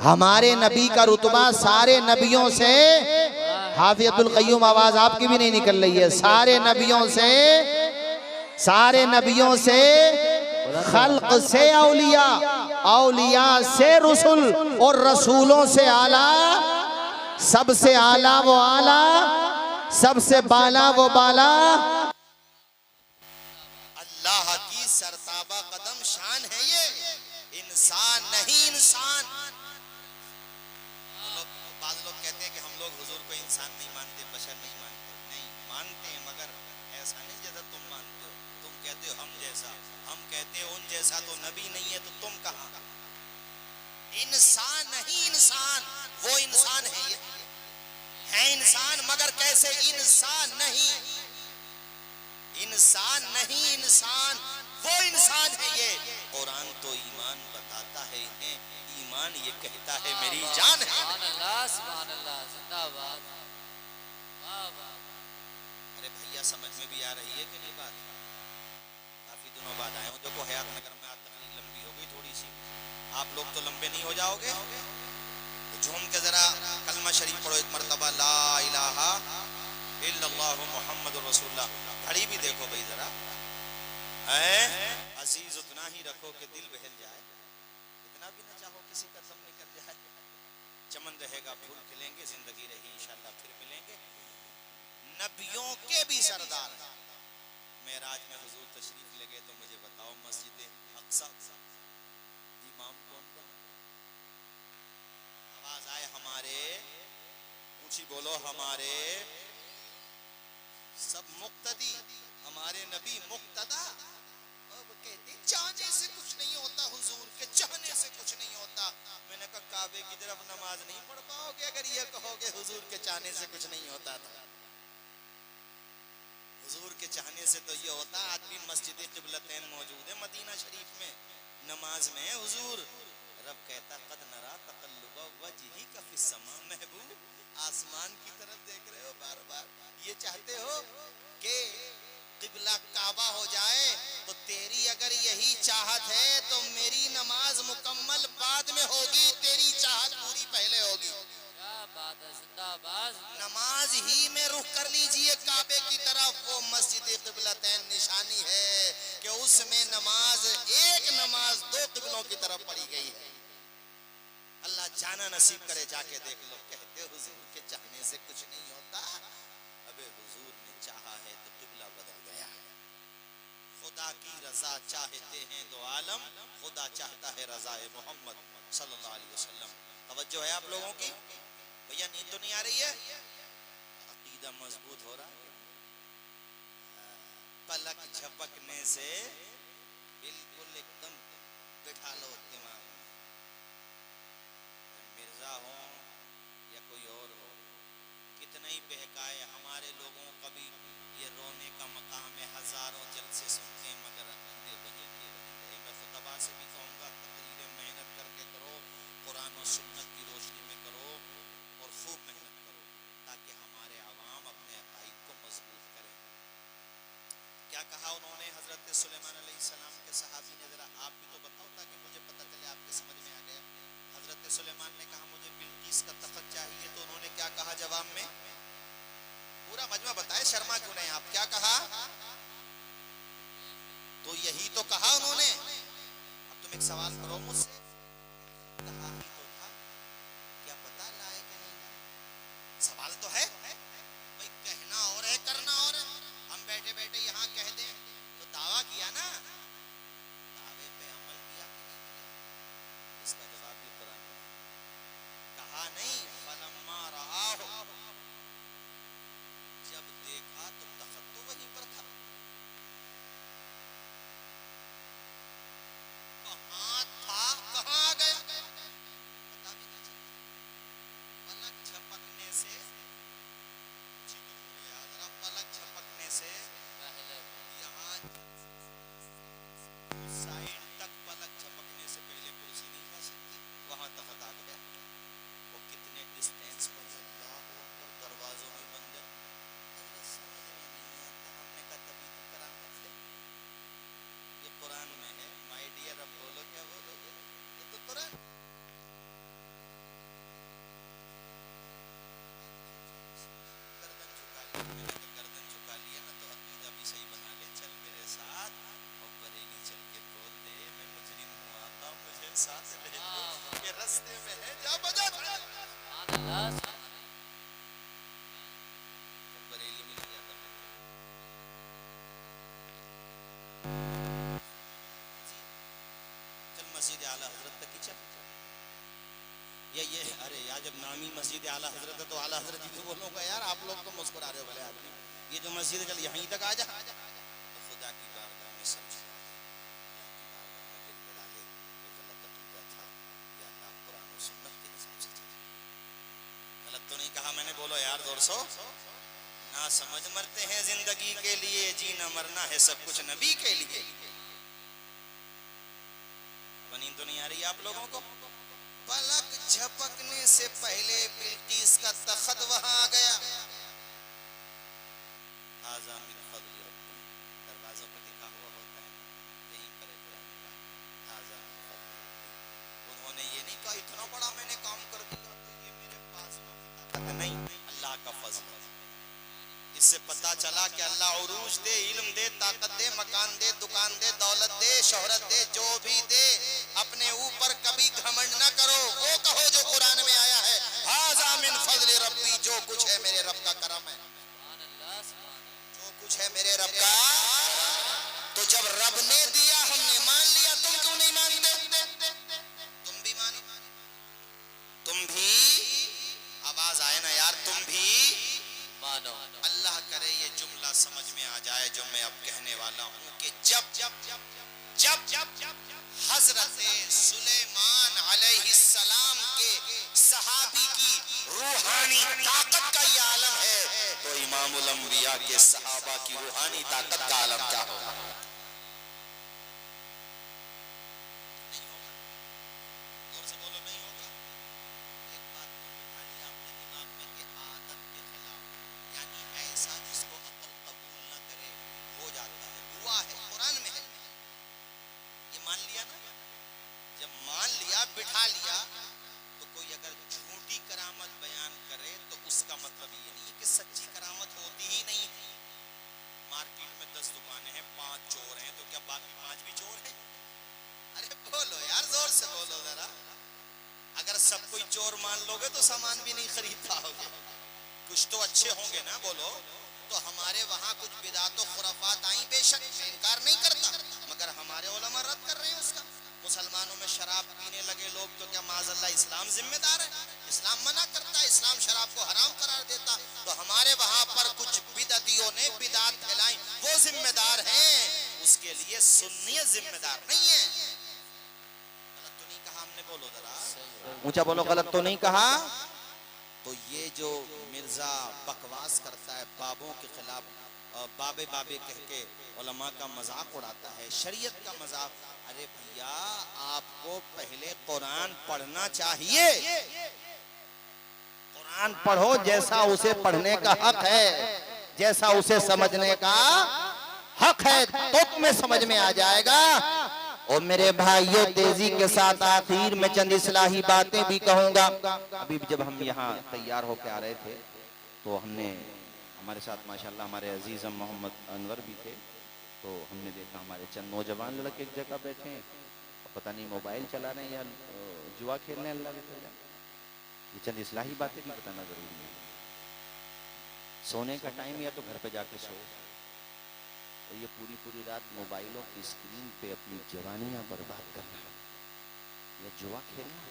हमारे नबी का रुतबा सारे नबियों से, हाफियतुल क़य्यूम आवाज आपकी भी नहीं निकल रही है, सारे नबियों से, सारे नबियों से, खल्क से औलिया, औलिया से रसूल, और रसूलों से आला, सबसे आला वो आला, सबसे बाला वो बाला। अल्लाह की सरताबा कदम शान है ये, इंसान नहीं इंसान। बाद लोग कहते हैं कि हम लोग हुजूर को इंसान नहीं मानते, बशर नहीं मानते। नहीं मानते हैं, मगर ऐसा नहीं जैसा तुम मानते हो। तुम कहते हो हम जैसा, हम कहते हैं उन जैसा। तो नबी नहीं है तो तुम कहाँ? इंसान नहीं इंसान, वो इंसान है। ये है इंसान, मगर कैसे? इंसान नहीं, इंसान नहीं इंसान, वो इंसान है ये। कुरान तो ईमान बताता है इन्हें, ईमान ये कहता है मेरी जान है। सुभान अल्लाह, सुभान अल्लाह, जिंदाबाद। वाह वाह। समझ में भी आ रही है कि नहीं बात? काफी दिनों बाद आए हूँ, देखो हयात नगर में आज तकरीर लंबी हो गई थोड़ी सी, आप लोग तो लंबे नहीं हो जाओगे, तो झूम के जरा कलमा शरीफ पढ़ो एक मरतबा, ला इलाहा इल्लल्लाहु मुहम्मदुर रसूलुल्लाह। घड़ी भी देखो भाई जरा, अजीज उतना ही रखो कि दिल बहल जाए, इतना भी ना चाहो किसी का दम निकल जाए। चमन रहेगा, फूल खिलेंगे, जिंदगी रही इंशाल्लाह फिर मिलेंगे। नबियों के भी सरदार मेराज में हुजूर तशरीफ लगे, तो मुझे बताओ मस्जिद अक्सा इमाम कौन बना? आवाज आए हमारे, ऊंची बोलो हमारे सब मुक्तदी, हमारे नबी मुक्तदा। अब कहते चाहने से कुछ नहीं होता, हुजूर के चाहने से कुछ नहीं होता। मैंने कहा काबे की तरफ नमाज नहीं पढ़ पाओगे अगर ये कहोगे हुजूर के चाहने से कुछ नहीं होता था। हुजूर के चाहने से तो ये होता, आज भी मस्जिद क़िबलतैन मौजूद है मदीना शरीफ में, नमाज में हुजूर रब कहता कद नरा तक़ल्लुब वजहिका फ़िस्समा, महबूब आसमान की तरफ देख रहे हो बार बार, ये चाहते हो कि क़िबला काबा हो जाए, तो तेरी अगर यही चाहत है तो मेरी नमाज मुकम्मल बाद में होगी, तेरी चाहत पूरी पहले होगी। क्या बात है, जिंदाबाद। नमाज ही में रुख कर लीजिए काबे की तरफ, वो मस्जिद क़िबलतैन निशानी है कि उसमें नमाज, एक नमाज दो क़िबलों की तरफ पढ़ी गई है। अल्लाह जाना नसीब करे, जाके देख लो। कहते हुजूर के चाहने से कुछ नहीं होता, अबे हुजूर ने चाहा है तो क़िबला बदल गया है। खुदा की रजा चाहते हैं दो आलम, खुदा चाहता है रज़ाए मोहम्मद सल्लल्लाहु अलैहि वसल्लम। तवज्जो है आप लोगों की? भैया नींद तो नहीं आ रही है? अकीदा मजबूत हो रहा है? पलक झपकने से बिल्कुल एकदम बिठा लो दिमाग में। मिर्जा हो या कोई और हो, कितना ही बहकाए, हमारे लोगों का भी ये रोने का मकाम है, हजारों जलसे सुनते हैं मगर अकीदे वही के वही रहे। मैं खुतबा से भी कहूँगा तकरीरें मेहनत करके करो, कुरान और सुन्नत की रोशनी में करो और खूब मेहनत करो, ताकि हमारे आवाम अपने अकाईद को मजबूत करें। क्या कहा उन्होंने हजरत सुलेमान अलैहिस्सलाम के सहाबी ने, जरा आप भी तो बताओ ताकि मुझे पता चले, आपके समझ में आ गया। हजरत सुलेमान ने कहा मुझे बिल्किस का तख्त चाहिए, तो उन्होंने क्या कहा जवाब में? पूरा मजमा बताए, शर्मा क्यों नहीं आप, क्या कहा? तो यही तो कहा उन्होंने। अब तुम एक सवाल करो मुझसे, कहा ही तो था, क्या पता लाए कि नहीं लाए? सवाल तो है भाई, कहना और है करना और है। हम बैठे बैठे यहाँ कह दें तो दावा किया ना, दावे पे अमल किया कि नहीं किया? इसका जवाब भी कुरान में कहा नहीं, फलम्मा रआहु, जब देखा तो तख्त तो वहीं पर था, कहाँ था कहाँ गया पता भी नहीं चला। पलक झपकने से, जरा पलक झपकने से यहाँ साइड तक, पलक झपकने से पहले कुर्सी नहीं जा सकती, वहां तख्त आ गया। वो कितने डिस्टेंस पर है, दरवाजों में बंद है, समझ में नहीं आता। हमने कहा तभी तो करामत है, ये कुरान में है। माय डियर अब बोलो क्या बोलोगे, ये तो कुरान। गर्दन झुका लिया, मैंने कहा गर्दन झुका लिया ना तो अकीदा भी सही बना ले, चल मेरे साथ और बरेली चल के बोल दे मैं मुजरिम हूँ, आका मुझे साथ ले लो, ये रास्ते में है, जा बजा। बरेली मिल गया था चल मस्जिद आला हजरत तक ही चल। ये अरे यार, जब नामी मस्जिद आला हजरत है तो आला हजरत जी को बोलूँगा यार, आप लोग तो मुस्कुरा रहे हो भले आदमी, ये जो मस्जिद है चल यहीं तक आ जा। तो खुदा की बारगाह में समझ गलत तो नहीं कहा मैंने, बोलो यार जोर सो। ना समझ मरते हैं जिंदगी के लिए, जीना मरना है सब कुछ नबी के लिए। नींद तो नहीं आ रही आप लोगों को? पलक झपकने से पहले बिल्किस का तख्त वहां आ गया। हाजा मिन फज़्ल रब्बी, दरवाज़ों पर लिखा हुआ होता है, यही करे कुरान का, हाजा मिन फज़्ल रब्बी। उन्होंने ये नहीं कहा इतना बड़ा मैंने काम कर दिया तो ये मेरे पास नहीं, अल्लाह का फज़्ल। इससे पता चला कि अल्लाह उरूज दे, इल्म दे, ताकत दे, मकान दे, दुकान दे, दौलत दे, शोहरत दे, जो भी दे, अपने ऊपर कभी घमंड न करो। वो कहो जो कुरान में आया है, हाज़ा मिन फज़्ल रब्बी, जो कुछ है मेरे रब का करम है, जो कुछ है मेरे रब का। तो जब रब ने दिया हमने मान लिया, तुम क्यों नहीं मानते? तुम भी मानो, तुम भी, आवाज आए ना यार, तुम भी मानो। अल्लाह करे ये जुमला समझ में आ जाए जो मैं अब कहने वाला हूँ कि जब हजरत सुलेमान अलैहिस्सलाम के सहाबी की रूहानी ताकत का ये आलम है, तो इमामुल अंबिया के सहाबा की रूहानी ताकत का आलम क्या होगा? जोर से बोलो, नहीं होगा। एक बात को बिठा लिया आपने दिमाग में कि आदत के खिलाफ, यानी ऐसा जिसको अकल कबूल न करे हो जाता है, हुआ है, कुरान में है, ये मान लिया ना। जब मान लिया, बिठा लिया, तो कोई अगर झूठी करामत बयान करे तो उसका मतलब ये नहीं कि सच्ची करामत होती ही नहीं है। मार्केट में 10 दुकानें हैं, 5 चोर हैं, तो क्या बाकी 5 भी चोर हैं? अरे बोलो यार, जोर से बोलो जरा। अगर सब कोई चोर मान लोगे तो सामान भी नहीं खरीद पाओगे। कुछ तो अच्छे होंगे ना, बोलो। तो हमारे वहाँ कुछ बिदात और खुराफात आई, बेशक मैं इनकार नहीं करता, मगर हमारे उलमा रद्द कर रहे हैं उसका। मुसलमानों में शराब पीने लगे लोग, तो क्या माज़अल्लाह इस्लाम जिम्मेदार है? इस्लाम मना करता है, इस्लाम शराब को हराम करार देता। तो हमारे वहाँ पर कुछ बिदअतियों ने बिदात फैलाई, वो जिम्मेदार हैं, उसके लिए सुन्नी जिम्मेदार नहीं है। गलत तो नहीं कहा हमने? बोलो जरा ऊंचा बोलो, गलत तो नहीं कहा? तो ये जो मिर्जा बकवास करता है, बाबों के खिलाफ बाबे बाबे कह के उलमा का मजाक उड़ाता है, शरीयत का मजाक। अरे भैया, आपको पहले कुरान पढ़ना चाहिए। कुरान पढ़ो, जैसा उसे पढ़ने का हक है, जैसा उसे समझने का हक है, तो तुम्हें समझ में आ जाएगा। और मेरे भाइयों, तेजी के साथ आखिर में चंद इस्लाही बातें भी कहूंगा। अभी जब हम यहाँ तैयार होकर आ रहे थे तो हमने, हमारे साथ माशाल्लाह हमारे अजीज़ मोहम्मद अनवर भी थे, तो हमने देखा हमारे चंद नौजवान लड़के एक जगह बैठे हैं, पता नहीं मोबाइल चला रहे हैं या जुआ खेल रहे हैं, अल्लाह के फजल। ये चंद इस्लाही बातें भी बताना जरूरी है। सोने का टाइम या तो घर पे जाके सो, और ये पूरी पूरी रात मोबाइलों की स्क्रीन पे अपनी जवानियां बर्बाद करना, या जुआ खेलना,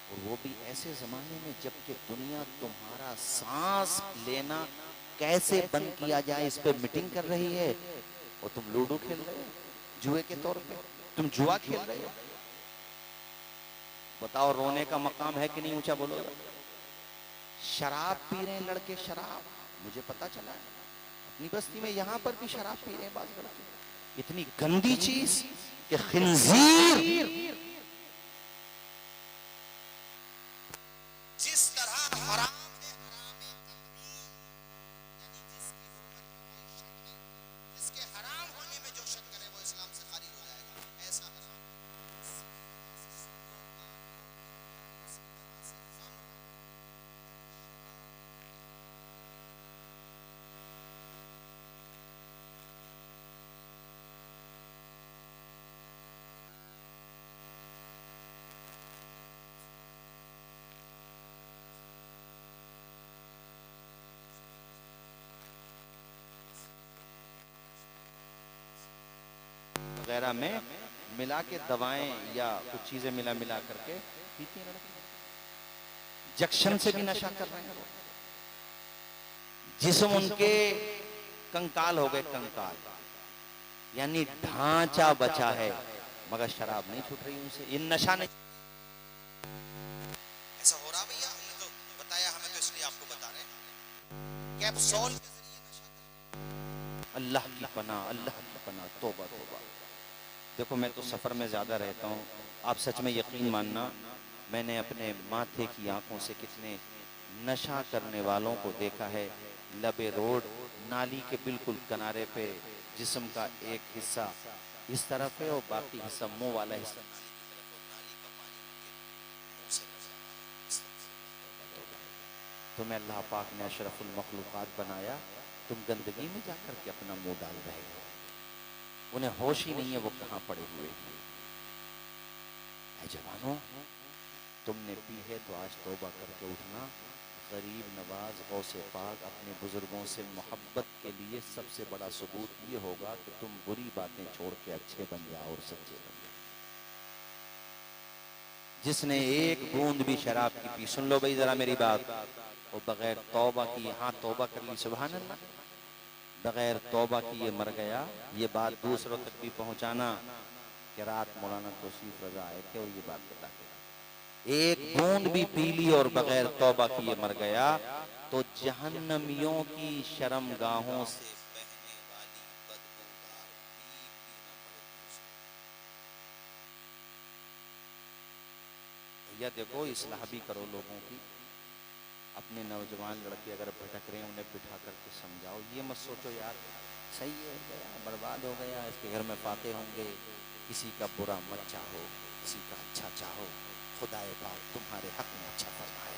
और वो भी ऐसे जमाने में जबकि दुनिया तुम्हारा सांस लेना कैसे बंद किया जाए इस पे मीटिंग कर रही है, और तुम लूडो खेल रहे हो जुए के तौर पे, तुम जुआ खेल रहे हो। बताओ, रोने का मकाम है कि नहीं? ऊंचा बोलो। शराब पी रहे हैं लड़के, शराब, मुझे पता चला है अपनी बस्ती में, यहाँ पर भी शराब पी रहे हैं बात लड़के। इतनी गंदी चीज कि खिंजीर जिस तरह हराम है, हरामे तहरीम, यानी जिसके हराम होने में जो शक करे वो इस्लाम से खारिज हो जाएगा, ऐसा हराम। वगैरह में मिला के दवाएं या कुछ चीजें मिला करके पीते हैं। जक्शन से भी नशा कर रहे हैं, जिस्म उनके कंकाल हो गए, कंकाल यानी ढांचा बचा है, मगर शराब नहीं छूट रही उनसे, ये नशा नहीं। ऐसा हो रहा भैया, हमने तो बताया, हमें तो इसलिए आपको बता रहे हैं। कैप्सूल के जरिए नशा कर, अल्लाह की पनाह, अल्लाह की पनाह, तौबा तौबा। देखो, मैं तो सफ़र में ज़्यादा रहता हूँ, आप सच में यकीन मानना, मैंने अपने माथे की आंखों से कितने नशा करने वालों को देखा है लबे रोड, नाली के बिल्कुल किनारे पे जिस्म का एक हिस्सा इस तरफ है और बाकी हिस्सा मुंह वाला हिस्सा। तुम्हें अल्लाह पाक ने अशरफुल मखलूकात बनाया, तुम गंदगी में जाकर के अपना मुंह डाल रहे हो। उन्हें होश ही नहीं है वो कहाँ पड़े हुए हैं। जवानों, तुमने पी है तो आज तौबा करके उठना। गरीब नवाज गौसे पाक अपने बुजुर्गों से मोहब्बत के लिए सबसे बड़ा सबूत ये होगा कि तुम बुरी बातें छोड़ के अच्छे बन जाओ और सच्चे बन जाओ। जिसने एक बूंद भी शराब की पी, सुन लो भाई जरा मेरी बात, वो बगैर तौबा की, हाँ तौबा कर ली सुभान अल्लाह, बगैर तौबा की ये मर गया। ये बात दूसरों तक भी पहुंचाना कि रात मौलाना तौसीफ रजा आए थे और ये बात बता के एक बूंद भी पी ली और बगैर तौबा की ये मर गया तो जहन्नमियों की शर्मगाहों से बहने वाली बदबूदार भैया देखो, इस्लाह भी करो लोगों की। अपने नौजवान लड़के अगर भटक रहे हैं उन्हें बिठा करके समझाओ। ये मत सोचो यार सही है गया बर्बाद हो गया, इसके घर में फाते होंगे। किसी का बुरा मत चाहो, किसी का अच्छा चाहो। खुदाए पाक तुम्हारे हक में अच्छा फरमाए।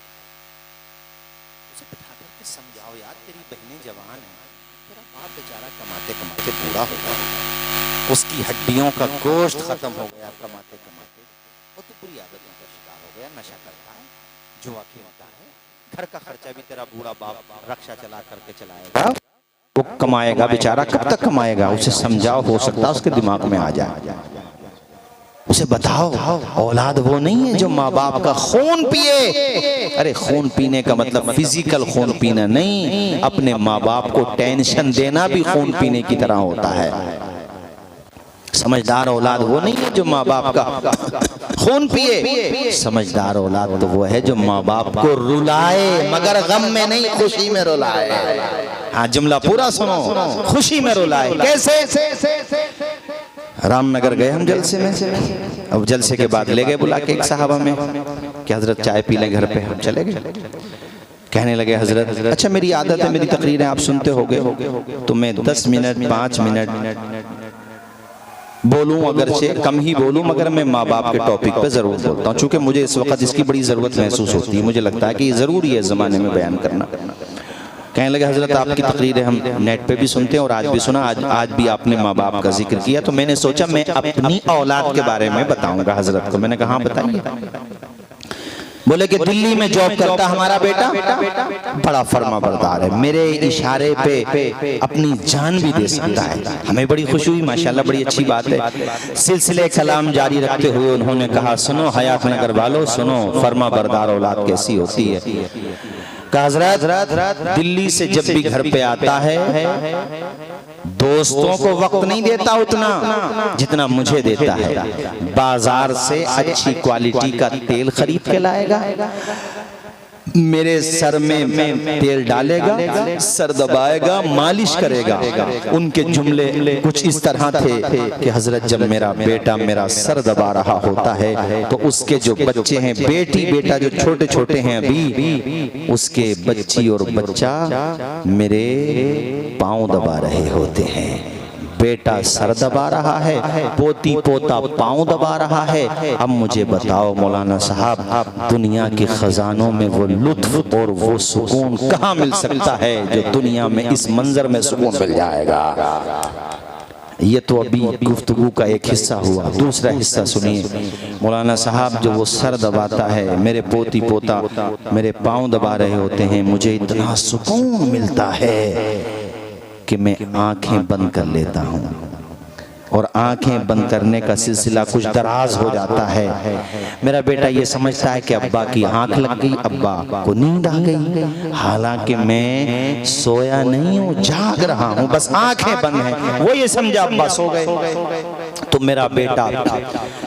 उसे बिठा करके समझाओ यार, तेरी बहनें जवान हैं, तेरा बाप बेचारा कमाते कमाते बूढ़ा हो गया, उसकी हड्डियों का गोश्त खत्म हो गया कमाते कमाते, और तू बुरी आदतों का शिकार हो गया, नशा करता है, जुआ खेलता है, घर का खर्चा भी तेरा बूढ़ा बाप रक्षा चला करके चलाएगा, वो कमाएगा बेचारा, कब तक कमाएगा? उसे समझाओ, हो सकता है उसके दिमाग में आ जाए। उसे बताओ औलाद वो नहीं है जो माँ बाप का खून पिए। अरे खून पीने का मतलब फिजिकल खून पीना नहीं, अपने माँ बाप को टेंशन देना भी खून पीने की तरह होता है। समझदार औलाद वो नहीं है जो माँ बाप का खून पिए। समझदार औलाद तो वो है जो माँ बाप को रुलाए, मगर गम में नहीं, खुशी में रुलाए। हाँ, जुमला पूरा सुनो, खुशी में रुलाए। कैसे? रामनगर गए हम जलसे में, अब जलसे के बाद ले गए बुला के एक साहबा में कि हजरत चाय पी लें घर पे। हम चले गए, कहने लगे हजरत अच्छा मेरी आदत है, मेरी तकरीरें आप सुनते होगे, तो मैं 10 मिनट 5 मिनट बोलूं, अगरचे कम ही बोलूं, मगर मैं माँ बाप के टॉपिक पे जरूर बोलता हूँ, चूंकि मुझे इस वक्त इसकी बड़ी जरूरत महसूस होती है। मुझे लगता है कि जरूरी है ज़माने में बयान करना। कहने लगे हजरत आपकी तकरीरें हम नेट पे भी सुनते हैं और आज भी सुना, आज भी आपने माँ बाप का जिक्र किया, तो मैंने सोचा मैं अपनी औलाद के बारे में बताऊंगा हजरत को। मैंने कहा बताइए। बोले कि दिल्ली में जॉब करता हमारा बेटा, बड़ा फर्माबरदार है, मेरे इशारे पे अपनी जान भी दे सकता है। हमें बड़ी खुशी हुई, माशाल्लाह बड़ी अच्छी बात है। सिलसिले कलाम जारी रखते हुए उन्होंने कहा सुनो हयात नगर वालों, सुनो फर्माबरदार औलाद कैसी होती है। हजरत दिल्ली से जब भी घर पे आता है दोस्तों को वक्त नहीं देता उतना जितना मुझे देता है। बाजार से अच्छी क्वालिटी का तेल खरीद के लाएगा, मेरे सर में तेल डालेगा, सर दबाएगा, मालिश करेगा। उनके जुमले कुछ इस तरह थे कि हजरत जब मेरा बेटा मेरा सर दबा रहा होता है तो उसके जो बच्चे हैं, बेटी बेटा जो छोटे छोटे हैं अभी, उसके बच्ची और बच्चा मेरे पाँव दबा रहे होते हैं। बेटा सर दबा रहा है, पोती पोता पाँव दबा रहा है। अब मुझे बताओ मौलाना साहब, दुनिया के खजानों में वो लुत्फ और वो सुकून कहाँ मिल सकता है जो दुनिया में इस मंजर में सुकून मिल जाएगा। ये तो अभी गुफ्तगू का एक हिस्सा हुआ, दूसरा हिस्सा सुनिए। मौलाना साहब जो वो सर दबाता है, मेरे पोती पोता मेरे पाँव दबा रहे होते हैं, मुझे इतना सुकून मिलता है कि मैं आंखें बंद कर लेता हूँ और आंखें बंद करने का सिलसिला कुछ दराज हो जाता है। मेरा बेटा ये समझता है कि अब्बा की आंख लग गई, अब्बा को नींद आ गई, हालांकि मैं सोया नहीं हूँ, जाग रहा हूँ, बस आंखें बंद हैं। वो ये समझा अब्बा सो गए। तो मेरा बेटा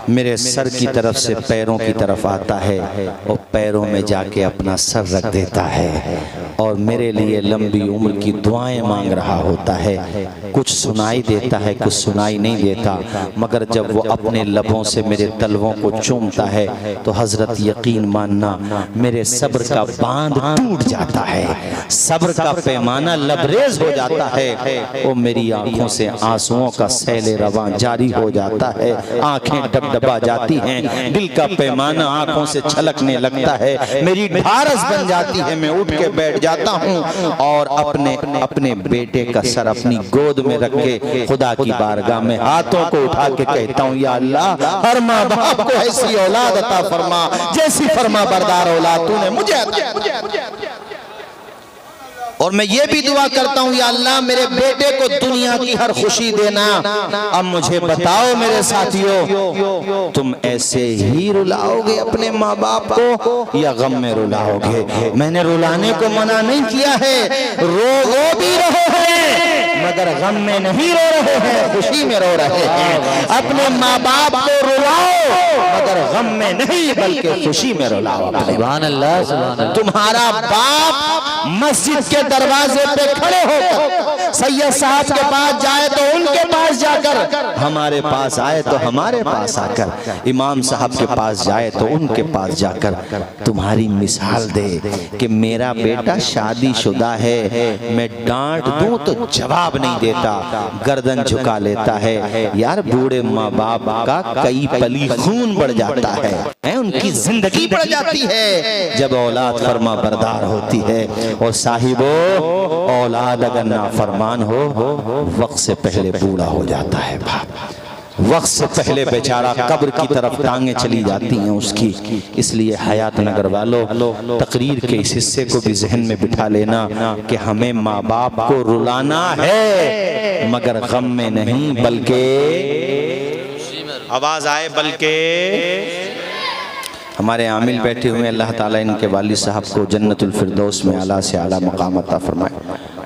मेरे सर की तरफ से पैरों की तरफ आता है और पैरों में जाके अपना सर रख देता है और मेरे लिए लंबी उम्र की दुआएं मांग रहा होता है। कुछ सुनाई देता है, कुछ सुनाई नहीं देता, मगर जब वो अपने लबों से मेरे तलवों को चूमता है तो हजरत यकीन मानना मेरे सब्र का बांध टूट जाता है, सब्र का पैमाना लबरेज हो जाता है। वो मेरी आंखों से आंसुओं का सैले रवां जारी हो जाता है, आंखें डबडबा जाती हैं, दिल का पैमाना आंखों से छलकने लगता है, मेरी ढारस बन जाती है। मैं उठ के बैठ जाता हूँ और अपने बेटे का सर अपनी गोद में रख के खुदा की बारगाह में हाथों को उठा के कहता हूँ, या अल्लाह हर माँ बाप को ऐसी औलाद अता फरमा जैसी फरमा बरदार औलाद तूने मुझे अता फरमा। और मैं ये भी दुआ करता हूँ, या अल्लाह मेरे बेटे को दुनिया की हर खुशी देना। अब मुझे बताओ मेरे साथियों, तुम ऐसे ही रुलाओगे अपने माँ बाप को या गम में रुलाओगे? मैंने रुलाने को मना नहीं किया है, रो भी रहे हैं मगर गम में नहीं रो रहे हैं, खुशी में रो रहे हैं। अपने माँ बाप को रुलाओ मगर गम में नहीं बल्कि खुशी में रुलाओ। सुभान अल्लाह, सुभान अल्लाह। तुम्हारा बाप मस्जिद के दरवाजे पे खड़े होकर सैयद साहब के पास जाए तो उनके पास जाकर, हमारे पास आए तो हमारे पास आकर, इमाम साहब के पास जाए तो उनके पास जाकर तुम्हारी मिसाल दे कि मेरा बेटा शादीशुदा है, मैं डांट दूं तो जवाब नहीं देता, गर्दन झुका लेता है। यार बूढ़े माँ बाप का कई पली खून बढ़ जाता है, उनकी जिंदगी बढ़ जाती है जब औलाद फरमा बरदार होती है। और साहिबो, औलाद अगर नाफरमान हो वक्त से पहले बूढ़ा हो जाता है बाप, वक्त से पहले बेचारा कब्र की तरफ टांगे चली जाती हैं उसकी। इसलिए हयात नगर वालों, तकरीर के इस हिस्से को भी जहन में बिठा लेना कि हमें माँ बाप को रुलाना है मगर गम में नहीं बल्कि, आवाज आए, बल्कि हमारे आमिल बैठे हुए, अल्लाह ताला इनके वालिद साहब को जन्नतुल फिरदौस में आला से आला मकाम अता फरमाए।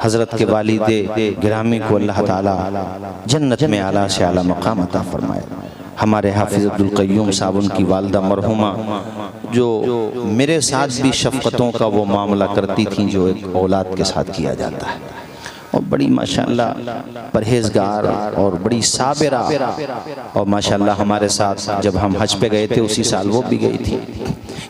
हज़रत के वालिदे गिरामी को अल्लाह ताला जन्नत में आला से आला मकाम अता फरमाए। हमारे हाफिज़ अब्दुल क़य्यूम साहब, उनकी वालदा मरहुमा, जो मेरे साथ भी शफ़क़तों का वो मामला करती थी जो एक औलाद के साथ किया जाता है, और बड़ी माशाअल्लाह परहेजगार और बड़ी साबिरा, और माशाअल्लाह हमारे साथ जब हम हज पे गए थे उसी साल वो भी गई थी।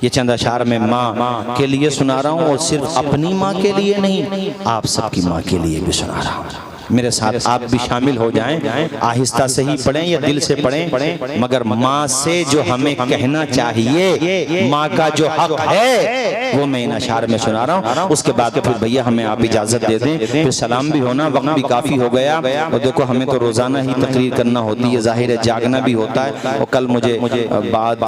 ये चंद अशार में माँ के लिए सुना रहा हूँ, और सिर्फ अपनी माँ के लिए नहीं, आप सबकी माँ के लिए भी सुना रहा हूँ। मेरे साथ आप भी शामिल हो जाएं, आहिस्ता से ही पढ़ें या दिल से पढ़ें, मगर माँ से जो हमें कहना चाहिए, माँ का जो हक है वो मैं इन अशार में सुना रहा हूँ। उसके बाद फिर भैया हमें आप इजाजत दे दें, फिर सलाम भी होना, वक्त भी काफी हो गया। और देखो हमें तो रोजाना ही तकरीर करना होती है, जाहिर है जागना भी होता है, और कल मुझे बाद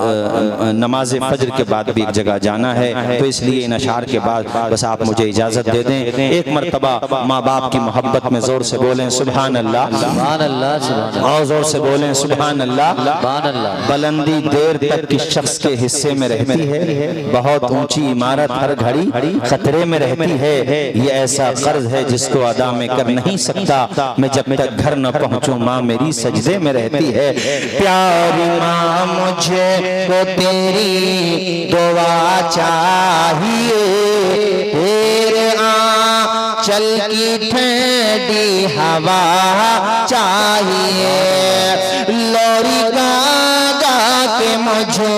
नमाज फजर के बाद भी एक जगह जाना है, तो इसलिए इन अशार के बाद बस आप मुझे इजाजत दे दें। एक मरतबा माँ बाप की मोहब्बत में जोर से बोलें सुभान अल्लाह, सुभान अल्लाह, सुभान अल्लाह। और जोर से बोलें सुभान अल्लाह, सुभान अल्लाह। बुलंदी देर तक किस शख्स के हिस्से में रहती है, बहुत ऊंची इमारत हर घड़ी खतरे में रहती है, ये ऐसा कर्ज है जिसको अदा में कर नहीं सकता, मैं जब तक घर न पहुंचूं माँ मेरी सजदे में रहती है। प्यारी माँ मुझे को तेरी दुआ चाहिए, तेरे आंचल की ठंडी हवा चाहिए, लोरी गा के मुझे।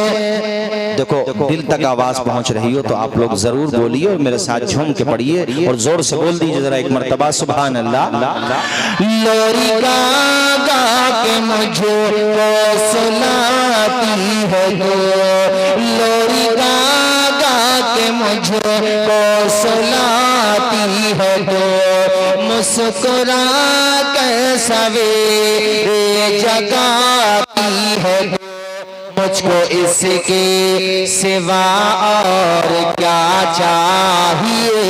देखो दिल तक आवाज पहुंच रही हो तो आप लोग जरूर बोलिए और मेरे साथ झूम के पढ़िए और जोर से बोल दीजिए जरा एक मर्तबा सुभान अल्लाह। लोरी गा के मुझे सुनाती है तो, लोरी गा के मुझे सुनाती है तो, मुस्कुरा के सवेरे जगाती है, मुझको इसके सिवा और क्या चाहिए,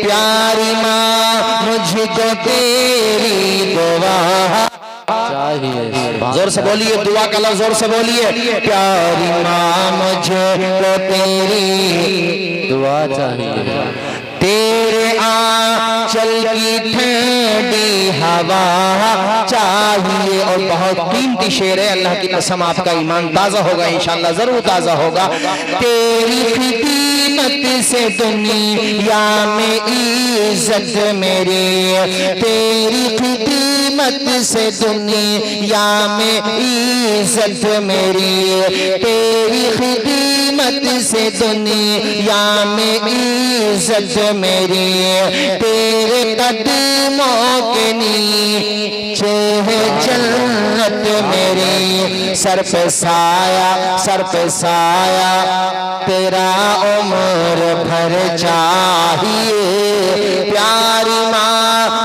प्यारी माँ मुझको तेरी दुआ चाहिए। जोर से बोलिए, दुआ का लफ्ज़ जोर से बोलिए, प्यारी माँ मुझको तेरी दुआ चाहिए, तेरे आंचल की ठंडी हवा चाहिए। और बहुत कीमती शेर है, अल्लाह की कसम आपका ईमान ताजा होगा इंशाअल्लाह, जरूर ताजा होगा। तेरी खिदमत से दुनिया में इज्जत मेरी, तेरी खिदमत से दुनिया में इज्जत मेरी, तेरी खिदमत से दुनिया में इज्जत मेरी, तेरे कदमों के नीचे है जन्नत मेरी। सर पे साया, सर पे साया तेरा उम्र भर चाहिए। प्यारी माँ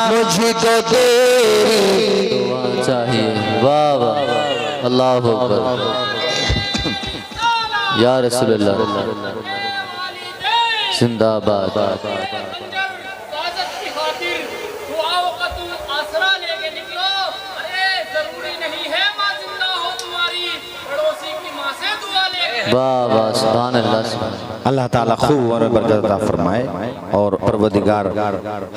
मुझको तेरी दुआ चाहिए। वाह वाह, अल्लाह अकबर, या रसूलुल्लाह जिंदाबाद। वाह वाह, सुभान अल्लाह, सुभान अल्लाह ताला खूब और बरकत अता फरमाए और परवरदिगार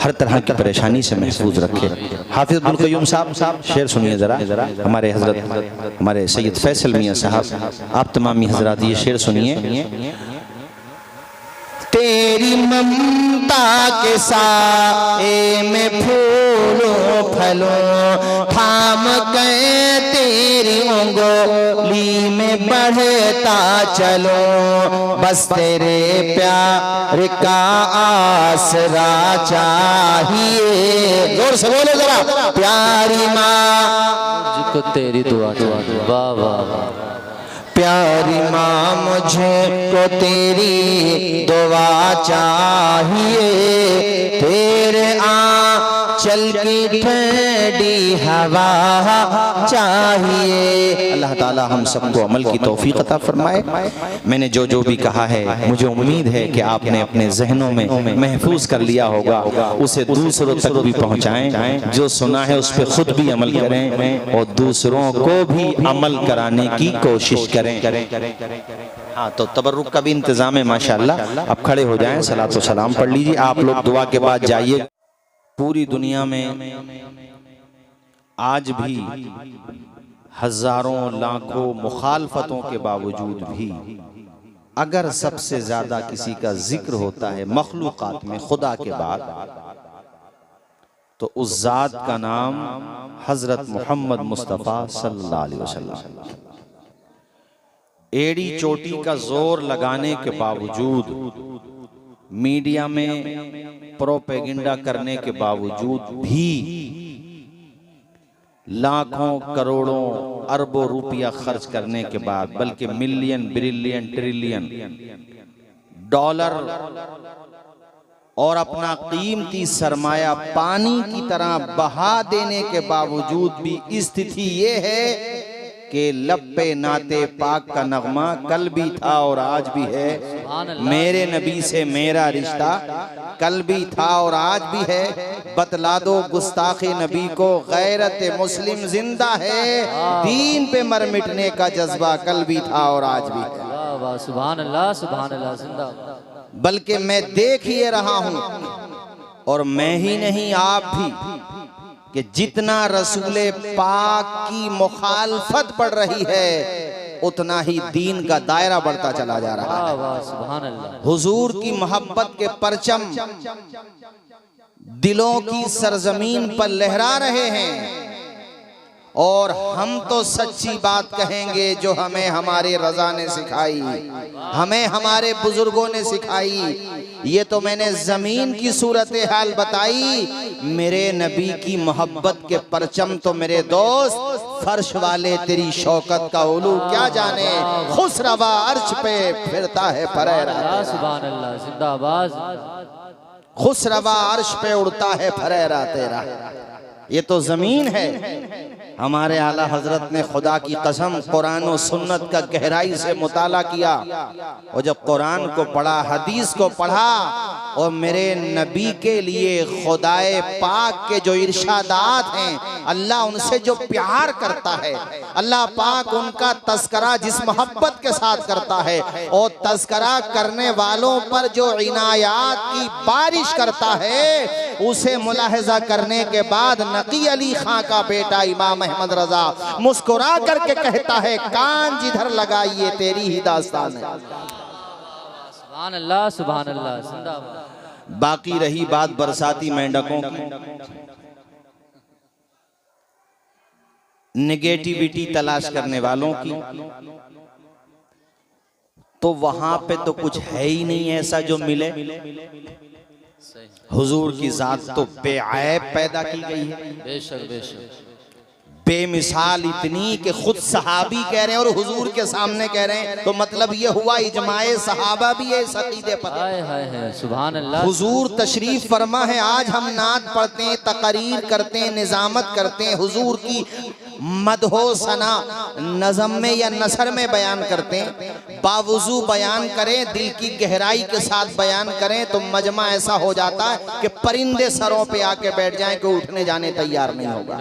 हर तरह की परेशानी से महफूज रखे। हाफिज अब्दुल क़य्यूम साहब शेर सुनिए जरा, हमारे हजरत हमारे सैयद फैसल मियाँ साहब, आप तमामी हजरात ये शेर सुनिए। तेरी ममता के साए में फूलों फलों थाम गए, तेरी उंगली में बढ़ता चलो, बस तेरे प्यार का आसरा चाहिए। जोर से बोलो जरा, प्यारी माँ मुझको तेरी दुआ चाहिए। वाह वाह वाह, प्यारी माँ मुझे को तेरी दुआ चाहिए, तेरे आंचल की ठंडी हवा चाहिए। अल्लाह ताला हम सबको अमल की तौफीक अता फरमाए। मैंने जो जो भी कहा है मुझे उम्मीद है कि आपने अपने जहनों में महफूज कर लिया होगा, उसे दूसरों तक भी पहुँचाएं। जो सुना है उस पर खुद भी अमल करें और दूसरों को भी अमल कराने की कोशिश करें। हाँ, तो तबर्रुक का भी इंतजाम है माशाअल्लाह। अब खड़े हो जाएं, सलातो सलाम पढ़ लीजिए। आप लोग दुआ के बाद जाइए। पूरी दुनिया में आज भी हजारों लाखों मुखालफतों के बावजूद भी अगर सबसे ज्यादा किसी का जिक्र होता है मखलूकात में खुदा के बाद, तो उस जात का नाम हजरत मोहम्मद मुस्तफ़ा सल्लल्लाहु अलैहि वसल्लम। एड़ी चोटी का जोर लगाने के बावजूद, मीडिया में प्रोपेगेंडा करने के बावजूद भी, लाखों करोड़ों अरबों रुपया खर्च करने के बाद, बल्कि मिलियन बिलियन ट्रिलियन डॉलर और अपना कीमती सरमाया पानी की तरह बहा देने के बावजूद भी स्थिति ये है कि लब्बे नाते पाक का नगमा कल भी था और आज भी है। मेरे नबी से मेरा रिश्ता कल भी था और आज भी है। बतला दो गुस्ताखे नबी को, गैरत मुस्लिम जिंदा है, दीन पे मर मिटने का जज्बा कल भी था और आज भी है। वाह वाह, सुभान अल्लाह, सुभान अल्लाह, जिंदाबाद। बल्कि मैं देख ही रहा हूं, और मैं ही नहीं आप भी, कि जितना रसूले पाक की मुखालफत बढ़ रही है उतना ही दीन का दायरा बढ़ता चला जा रहा है। हुजूर की मोहब्बत के परचम दिलों की सरजमीन पर लहरा रहे हैं, और हम तो सच्ची बात कहेंगे जो हमें हमारे रजा ने सिखाई, हमें हमारे बुजुर्गों ने सिखाई। ये तो मैंने जमीन की सूरत हाल बताई, मेरे नबी की मोहब्बत के परचम तो मेरे दोस्त फर्श वाले तेरी शौकत का उलू क्या जाने, खुसरवा अर्श पे फिरता है फरेरा, सुभान अल्लाह, जिंदाबाद। खुसरवा अर्श पे उड़ता है फरेरा तेरा। ये तो जमीन है। हमारे आला हजरत ने खुदा की कसम कुरान और सुन्नत का गहराई से मुताला किया, और जब कुरान को पढ़ा, हदीस को पढ़ा, और मेरे नबी के लिए खुदाए पाक के जो इरशादात हैं, अल्लाह उनसे जो प्यार करता है, अल्लाह पाक उनका तस्करा जिस मोहब्बत के साथ करता है, और तस्करा करने वालों पर जो इनायात की बारिश करता है, उसे मुलाहिजा करने के बाद नकी अली खां का बेटा इमाम अहमद रजा मुस्कुरा करके कहता है, कान जिधर लगाइए तेरी ही दास्तान है। सुभान अल्लाह, सुभान अल्लाह, जिंदाबाद। बाकी रही बात बरसाती मेंढकों की, नेगेटिविटी तलाश करने वालों की, तो वहां पे तो कुछ है ही नहीं ऐसा जो मिले। हुजूर की जात तो बेऐब पैदा की गई है, बेशक बेशक, बेमिसाल इतनी कि खुद सहाबी कह रहे हैं और हुजूर के सामने कह रहे हैं, तो मतलब ये हुआ इजमाए सहाबा भी है इस अकीदे पर। हाय हाय हाय, सुभान अल्लाह। हुजूर तशरीफ फरमा है, आज हम नात पढ़ते हैं, तकरीर करते हैं, निजामत करते हैं, हुजूर की मदहो सना नज़म में या नसर में बयान करते हैं, बावजू बयान करें, दिल की गहराई के साथ बयान करें, तो मजमा ऐसा हो जाता है कि परिंदे सरों पे आके बैठ जाएं कि उठने जाने तैयार नहीं होगा।